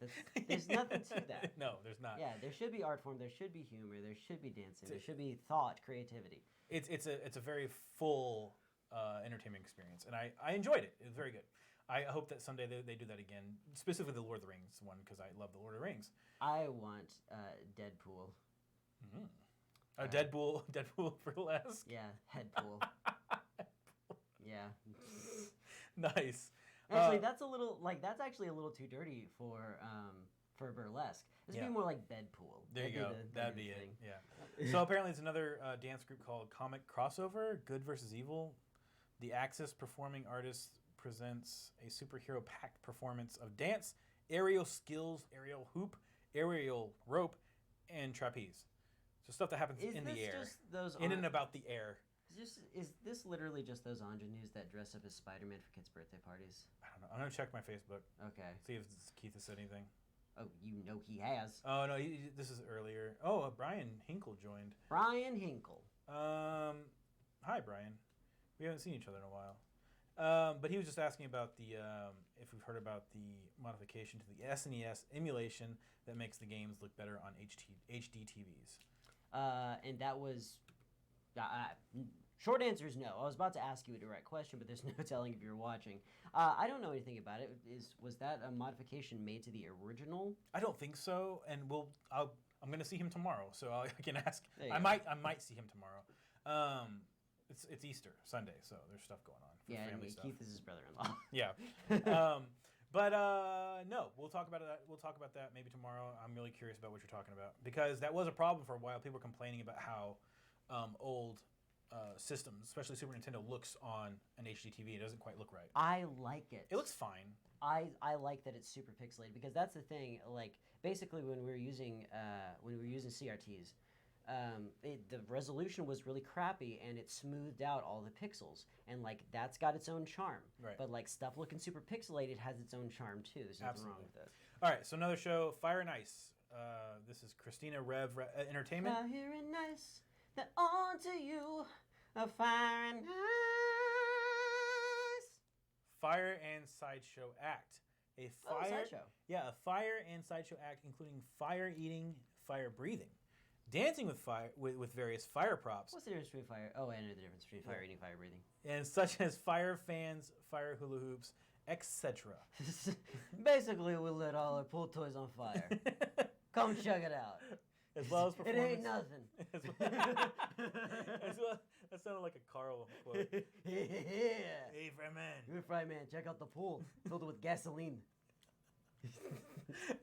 There's nothing to that. No, there's not. Yeah, there should be art form. There should be humor. There should be dancing. There should be thought, creativity. It's a very full entertainment experience, and I enjoyed it. It was very good. I hope that someday they do that again, specifically the Lord of the Rings one, because I love the Lord of the Rings. I want Deadpool. Mm. Oh, Deadpool burlesque. Yeah, Headpool. Yeah. Nice. Actually, that's actually a little too dirty for burlesque. This would be more like Bedpool. There you go. That'd be it. Yeah. So apparently, it's another dance group called Comic Crossover, Good versus Evil. The Axis Performing Artists presents a superhero-packed performance of dance, aerial skills, aerial hoop, aerial rope, and trapeze. So stuff that happens in the air, in and about the air. Is this literally just those ingenues that dress up as Spider-Man for kids' birthday parties? I don't know. I'm gonna check my Facebook. Okay. See if Keith has said anything. Oh, you know he has. Oh no, this is earlier. Oh, Brian Hinkle joined. Brian Hinkle. Hi Brian. We haven't seen each other in a while. But he was just asking about the if we've heard about the modification to the SNES emulation that makes the games look better on HD TVs. And that was... short answer is no. I was about to ask you a direct question, but there's no telling if you're watching. I don't know anything about it. Was that a modification made to the original? I don't think so, and I'm going to see him tomorrow, so I can ask. I go. might see him tomorrow. It's Easter Sunday, so there's stuff going on. Yeah, family and stuff. Keith is his brother-in-law. Yeah. No, we'll talk about that. We'll talk about that maybe tomorrow. I'm really curious about what you're talking about because that was a problem for a while. People were complaining about how old systems, especially Super Nintendo, looks on an HD TV. It doesn't quite look right. I like it. It looks fine. I like that it's super pixelated because that's the thing. Like basically, when we were using CRTs, the resolution was really crappy and it smoothed out all the pixels, and like that's got its own charm. Right. But like stuff looking super pixelated has its own charm too. There's nothing wrong with it. All right, so another show, Fire and Ice. This is Christina Rev Entertainment. Fire and ice, they're on to you. A fire and ice. Fire and Sideshow Act. Sideshow. Yeah, a fire and sideshow act including fire eating, fire breathing, dancing with fire with various fire props. What's the difference between fire? Oh, I know the difference between fire eating, fire breathing. And such as fire fans, fire hula hoops, etc. Basically, we lit all our pool toys on fire. Come check it out. As well as It performance. ain't nothing. As well, that sounded like a Carl quote. Yeah. Hey, Fryman. You're a fry man. Check out the pool filled with gasoline.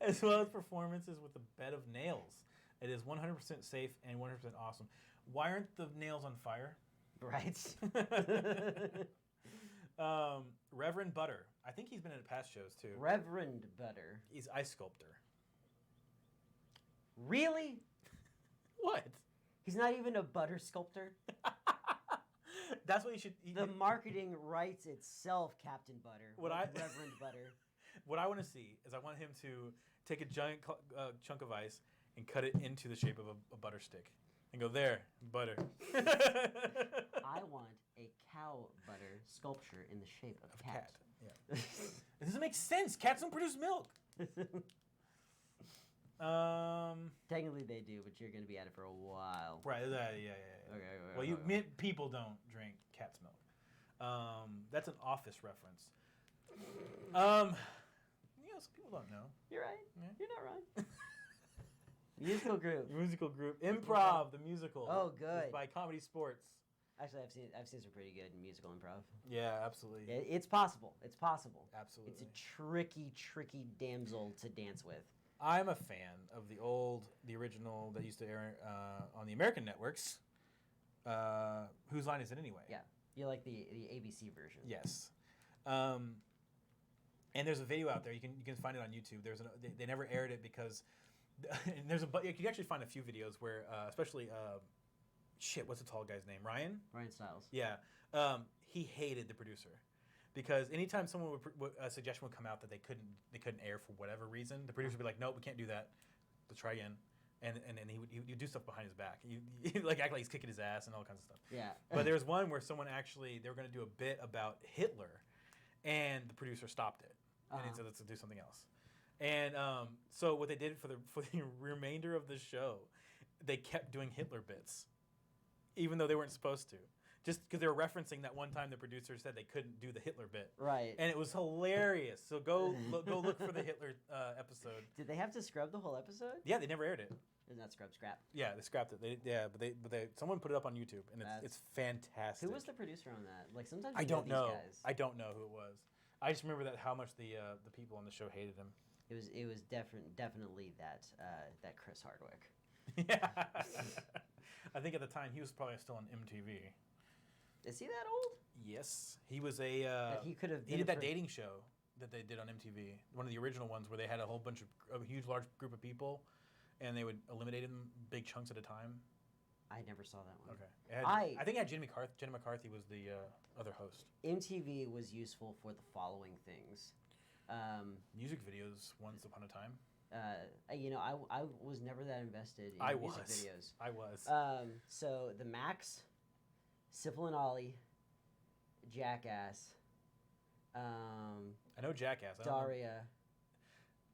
As well as performances with a bed of nails. It is 100% safe and 100% awesome. Why aren't the nails on fire? Right. Reverend Butter. I think he's been in past shows too. Reverend Butter. He's ice sculptor. Really? What? He's not even a butter sculptor. That's what you should. The marketing writes itself, Captain Butter. Reverend Butter. What I want to see is I want him to take a giant chunk of ice and cut it into the shape of a butter stick and go there, butter. I want a cow butter sculpture in the shape of a cat. Yeah. It doesn't make sense. Cats don't produce milk. Technically they do, but you're going to be at it for a while. Right. Yeah. Okay. Well, people don't drink cat's milk. That's an Office reference. Some people don't know. You're right. Yeah. You're not wrong. Musical group. Improv, the musical. Oh, good. By Comedy Sports. Actually, I've seen some pretty good musical improv. Yeah, absolutely. Yeah, it's possible. Absolutely. It's a tricky damsel to dance with. I'm a fan of the original that used to air on the American networks. Whose Line Is It Anyway? Yeah, you like the ABC version. Yes. And there's a video out there. You can find it on YouTube. They never aired it because and you can actually find a few videos where especially what's the tall guy's name? Ryan Stiles. Yeah. He hated the producer. Because anytime someone a suggestion would come out that they couldn't air for whatever reason, the producer would be like, "No, we can't do that. Let's try again." And then he would do stuff behind his back. He like act like he's kicking his ass and all kinds of stuff. Yeah. But there was one where someone they were going to do a bit about Hitler, and the producer stopped it, and he said, "Let's do something else." And so what they did for the remainder of the show, they kept doing Hitler bits, even though they weren't supposed to. Just because they were referencing that one time the producer said they couldn't do the Hitler bit. Right. And it was hilarious. So go look for the Hitler episode. Did they have to scrub the whole episode? Yeah, they never aired it. Is not scrap? Yeah, they scrapped it. But someone put it up on YouTube, and it's fantastic. Who was the producer on that? Like sometimes I don't know. These guys. I don't know who it was. I just remember how much the people on the show hated him. It was definitely that Chris Hardwick. Yeah. I think at the time he was probably still on MTV. Is he that old? Yes, he was a. He could have. He did that dating show that they did on MTV, one of the original ones where they had a whole bunch of a huge, large group of people, and they would eliminate them big chunks at a time. I never saw that one. Okay, I think it had Jenny McCarthy. Jenny McCarthy was the other host. MTV was useful for the following things. Music videos, once upon a time. I was never that invested in music videos. I was. So the Max, Sipple and Ollie, Jackass, I know Jackass. Daria.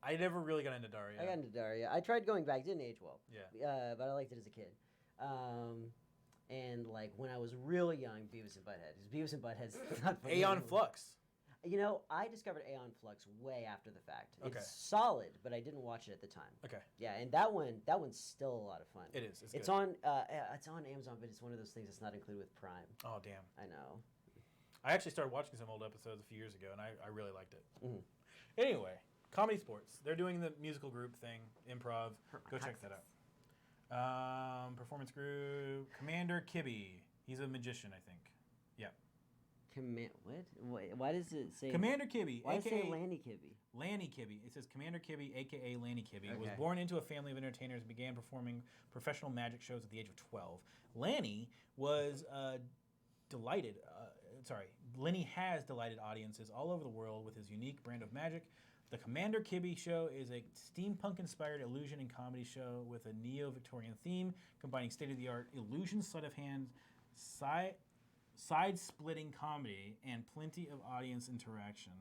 I never really got into Daria. I got into Daria. I tried going back. Didn't age well. Yeah. But I liked it as a kid. And like when I was really young, Beavis and Butthead. Beavis and Butthead's not funny. Aeon Flux. I discovered Aeon Flux way after the fact. Okay. It's solid, but I didn't watch it at the time. Okay. Yeah, and that one's still a lot of fun. It is. It's on Amazon, but it's one of those things that's not included with Prime. Oh damn. I know. I actually started watching some old episodes a few years ago, and I really liked it. Mm-hmm. Anyway, Comedy Sports. They're doing the musical group thing, improv. Go check that out. Performance group. Commander Kibby. He's a magician, I think. Yeah. What? Why does it say Commander Kibby? Why does it AKA say Lanny Kibby? Lanny Kibby. It says Commander Kibby, aka Lanny Kibby, was born into a family of entertainers and began performing professional magic shows at the age of 12. Lanny was delighted. Lenny has delighted audiences all over the world with his unique brand of magic. The Commander Kibby Show is a steampunk-inspired illusion and comedy show with a neo-Victorian theme, combining state-of-the-art illusion, sleight of hand, side-splitting comedy, and plenty of audience interaction.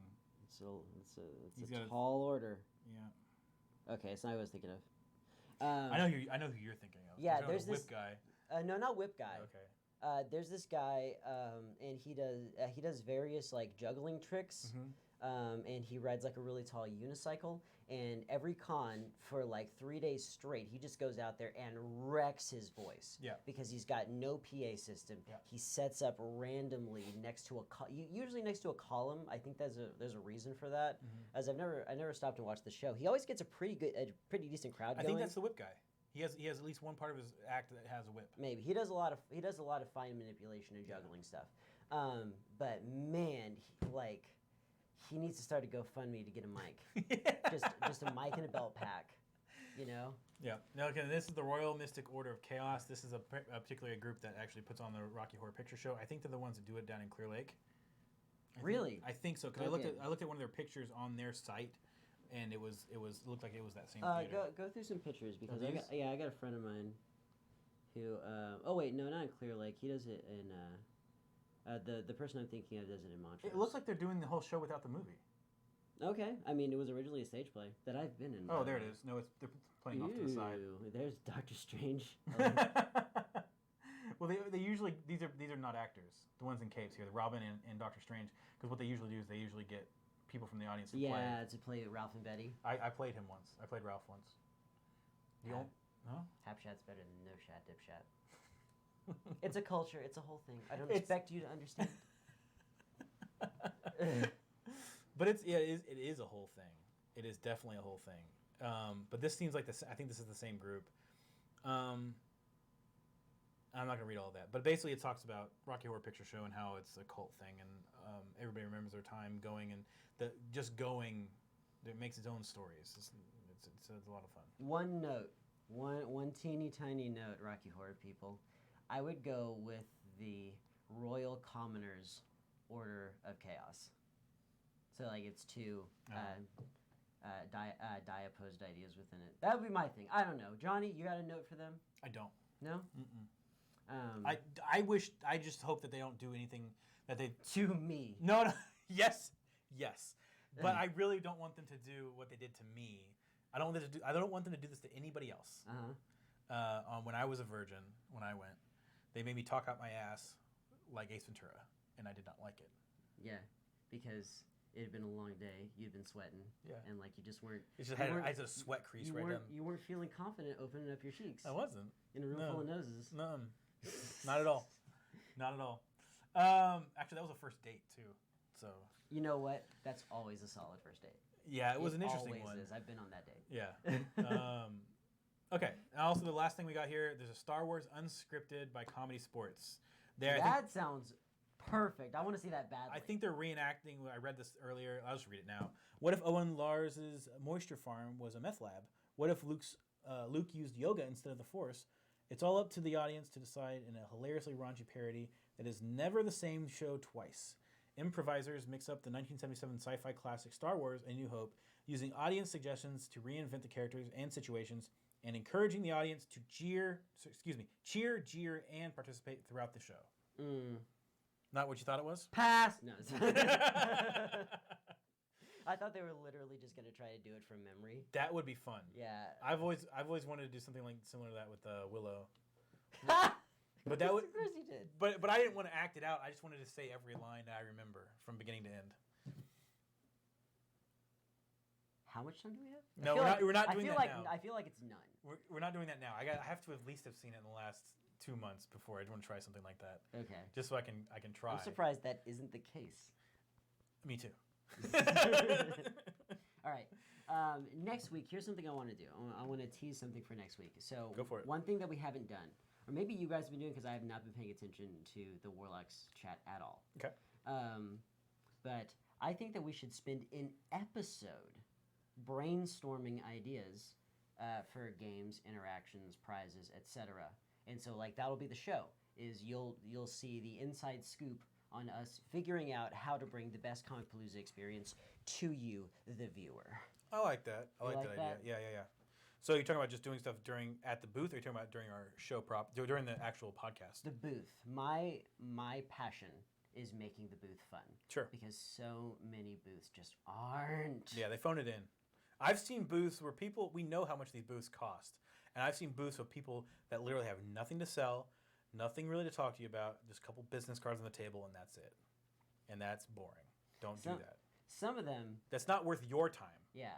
It's a tall order. Yeah. Okay, it's not what I was thinking of. I know who you're thinking of. Yeah, there's Whip this guy. No, not Whip guy. Okay. There's this guy, and he does various like juggling tricks, and he rides like a really tall unicycle. And every con for like 3 days straight, he just goes out there and wrecks his voice. Yeah. Because he's got no PA system. Yeah. He sets up randomly next to usually next to a column. I think there's a reason for that. Mm-hmm. As I never stopped and watched the show. He always gets a pretty decent crowd going. I think that's the whip guy. He has at least one part of his act that has a whip. Maybe he does a lot of fine manipulation and juggling stuff. But man, he needs to start a GoFundMe to get a mic. just a mic and a belt pack, you know. Yeah. Now, okay, this is the Royal Mystic Order of Chaos. This is particularly a group that actually puts on the Rocky Horror Picture Show. I think they're the ones that do it down in Clear Lake. I think so because I looked at one of their pictures on their site, and it looked like it was that same theater. Go through some pictures because I got a friend of mine who oh wait, no, not in Clear Lake. He does it in the person I'm thinking of does it in Montrose. It looks like they're doing the whole show without the movie. Okay, I mean it was originally a stage play that I've been in. Oh, there it is. No, they're playing off to the side. There's Doctor Strange. Well, they usually these are not actors. The ones in capes here, the Robin and Doctor Strange, because what they usually do is they usually get people from the audience to play. Yeah, to play Ralph and Betty. I played him once. I played Ralph once. No? Hapshat's better than no shat, dipshat. It's a culture. It's a whole thing. I don't expect you to understand. But it is a whole thing. It is definitely a whole thing. But this seems like I think this is the same group. I'm not gonna read all of that, but basically it talks about Rocky Horror Picture Show and how it's a cult thing, and everybody remembers their time going, and it makes its own stories. It's a lot of fun. One note, one teeny tiny note, Rocky Horror people. I would go with the Royal Commoners Order of Chaos. So like it's two diopposed ideas within it. That would be my thing. I don't know. Johnny, you got a note for them? I don't. No? Mm-mm. I just hope that they don't do anything that they... To me. No. Yes. But I really don't want them to do what they did to me. I don't want them to do this to anybody else. When I was a virgin, when I went, they made me talk out my ass like Ace Ventura, and I did not like it. Yeah, because it had been a long day. You'd been sweating. Yeah. And like you just weren't... I had a sweat crease right down. You weren't feeling confident opening up your cheeks. I wasn't. In a room full of noses. No. Not at all. Not at all. Actually, that was a first date, too. So... You know what? That's always a solid first date. Yeah, it was an interesting one. Always is. I've been on that date. Yeah. Okay. And also, the last thing we got here, there's a Star Wars Unscripted by Comedy Sports. That sounds perfect. I want to see that badly. I think they're reenacting. I read this earlier. I'll just read it now. What if Owen Lars's moisture farm was a meth lab? What if Luke used yoga instead of the Force? It's all up to the audience to decide in a hilariously raunchy parody that is never the same show twice. Improvisers mix up the 1977 sci-fi classic Star Wars: A New Hope using audience suggestions to reinvent the characters and situations, and encouraging the audience to cheer, jeer, and participate throughout the show. Not what you thought it was? Pass! No. I thought they were literally just going to try to do it from memory. That would be fun. Yeah. I've always wanted to do something like similar to that with Willow. But that would, of course you did. But I didn't want to act it out. I just wanted to say every line that I remember from beginning to end. How much time do we have? No, we're not doing that now. I feel like it's none. We're not doing that now. I have to at least have seen it in the last 2 months before I'd want to try something like that. Okay. Just so I can try. I'm surprised that isn't the case. Me too. All right. Next week, here's something I want to do. I want to tease something for next week. So go for it. One thing that we haven't done, or maybe you guys have been doing because I have not been paying attention to the Warlocks chat at all. Okay. But I think that we should spend an episode brainstorming ideas for games, interactions, prizes, etc. And so like that'll be the show. Is you'll see the inside scoop on us figuring out how to bring the best Comicpalooza experience to you, the viewer. I like that. I like that idea. Yeah. So you're talking about just doing stuff at the booth, or you're talking about during our show during the actual podcast? The booth. My passion is making the booth fun. Sure. Because so many booths just aren't. Yeah, they phone it in. I've seen booths where we know how much these booths cost. And I've seen booths of people that literally have nothing to sell, nothing really to talk to you about, just a couple business cards on the table, and that's it. And that's boring. Don't do that. Some of them. That's not worth your time. Yeah.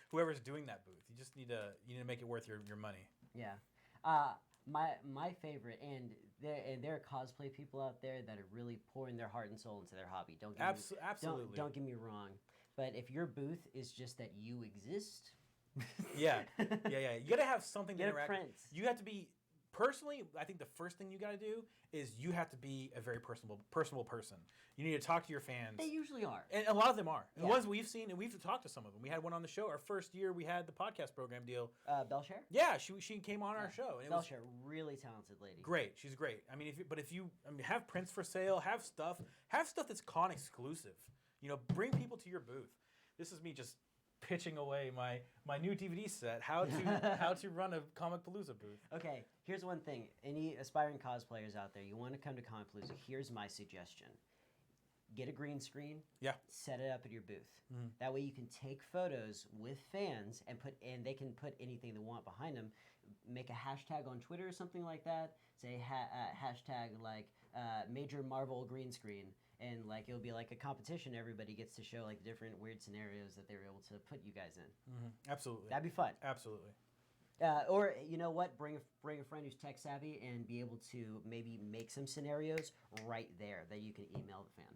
Whoever's doing that booth, you just need to make it worth your money. Yeah. My favorite, and there are cosplay people out there that are really pouring their heart and soul into their hobby. Absolutely. Don't get me wrong, but if your booth is just that you exist. Yeah. You got to have something to interact with. You have to be. Personally, I think the first thing you got to do is you have to be a very personable person. You need to talk to your fans. They usually are. And a lot of them are. Yeah. The ones we've seen, and we've talked to some of them. We had one on the show. Our first year, we had the podcast program deal. Belshare? Yeah, she came on our show. And Belshare, really talented lady. Great. She's great. I mean, if you have prints for sale, have stuff that's con exclusive. Bring people to your booth. This is me just pitching away my new DVD set, how to run a Comicpalooza booth. Okay, here's one thing. Any aspiring cosplayers out there, you want to come to Comicpalooza, here's my suggestion. Get a green screen. Yeah. Set it up at your booth. Mm-hmm. That way you can take photos with fans and they can put anything they want behind them. Make a hashtag on Twitter or something like that. Say hashtag like Major Marvel green screen. And like it'll be like a competition. Everybody gets to show like different weird scenarios that they were able to put you guys in. Mm-hmm. Absolutely. That'd be fun. Absolutely. Or you know what? Bring a friend who's tech savvy and be able to maybe make some scenarios right there that you can email the fan.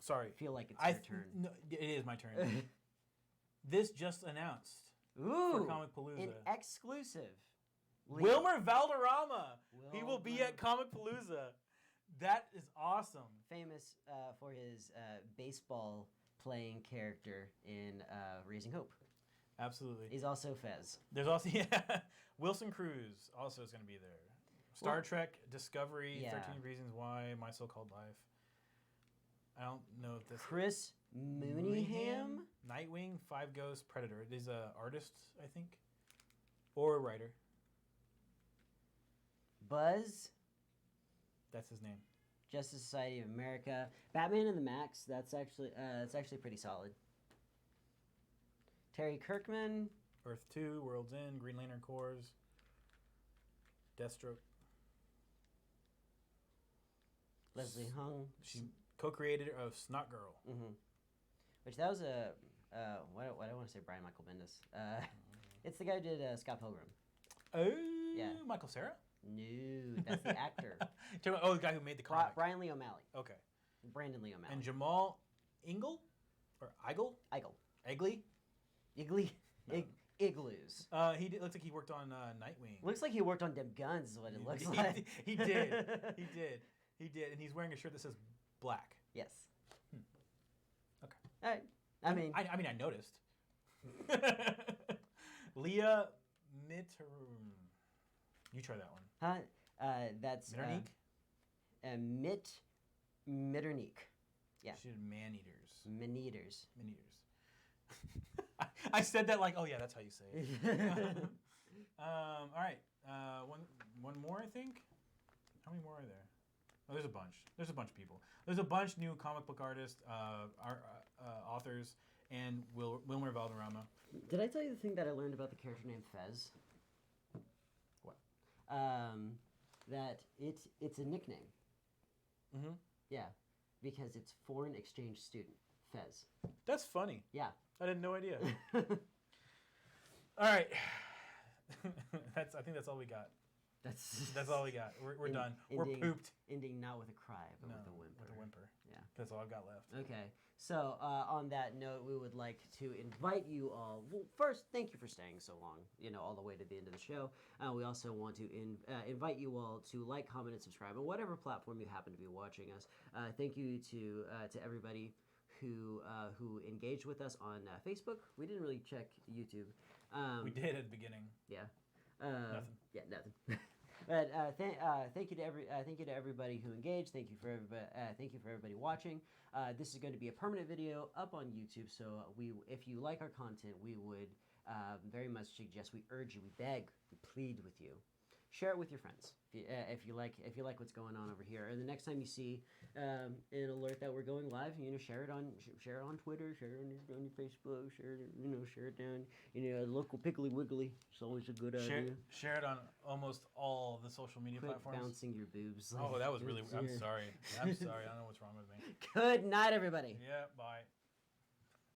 Sorry. I feel like it's your turn. No, it is my turn. This just announced for Comicpalooza. An exclusive. Wilmer Valderrama. He will be at Comicpalooza. That is awesome. Famous for his baseball playing character in Raising Hope. Absolutely. He's also Fez. There's also Wilson Cruz also is going to be there. Star Trek, Discovery, 13 Reasons Why, My So-Called Life. I don't know if this. Chris Mooneyham? Nightwing, Five Ghosts, Predator. He's an artist, I think, or a writer. Buzz. That's his name. Justice Society of America. Batman and the Max. That's actually pretty solid. Terry Kirkman. Earth 2, World's End, Green Lantern Corps, Deathstroke. Leslie Hung. She co-creator of Snot Girl. Mm-hmm. Which that was a what do I want to say? Brian Michael Bendis. It's the guy who did Scott Pilgrim. Oh, yeah. Michael Cera? No, that's the actor. The guy who made the comic. Brian Lee O'Malley. Okay. Brandon Lee O'Malley. And Jamal Ingle? Or Eigel? Egley? Igloos. Looks like he worked on Nightwing. Looks like he worked on them guns is what it looks like. He did. And he's wearing a shirt that says black. Yes. Okay. All right. I mean, I noticed. Leah Mitter. You try that one. Huh? That's Mitternick? Mitternick. Yeah. She did man-eaters. Man-eaters. Man-eaters. I said that like, oh yeah, that's how you say it. All right. One more, I think. How many more are there? Oh, there's a bunch. There's a bunch of people. There's a bunch new comic book artists, authors, and Wilmer Valderrama. Did I tell you the thing that I learned about the character named Fez? What? That it's a nickname. Mm-hmm. Yeah, because it's foreign exchange student, Fez. That's funny. Yeah. I had no idea. All right. I think that's all we got. That's all we got. We're done. We're pooped. Ending not with a cry, but with a whimper. With a whimper. Yeah. That's all I've got left. Okay. So on that note, we would like to invite you all. Well, first, thank you for staying so long. All the way to the end of the show. We also want to invite you all to like, comment, and subscribe on whatever platform you happen to be watching us. Thank you to everybody who engaged with us on Facebook. We didn't really check YouTube. We did at the beginning. Yeah. Nothing. Yeah, nothing. But thank you to everybody who engaged. Thank you for everybody watching. This is going to be a permanent video up on YouTube. So if you like our content, we would very much suggest, we urge you, we beg, we plead with you, share it with your friends. If you like what's going on over here, and the next time you see an alert that we're going live, share it on Twitter, share it on your Facebook, share it down local Piggly Wiggly. It's always a good idea. Share it on almost all the social media platforms. Bouncing your boobs. Oh, that was really. I'm sorry. I don't know what's wrong with me. Good night, everybody. Yeah. Bye.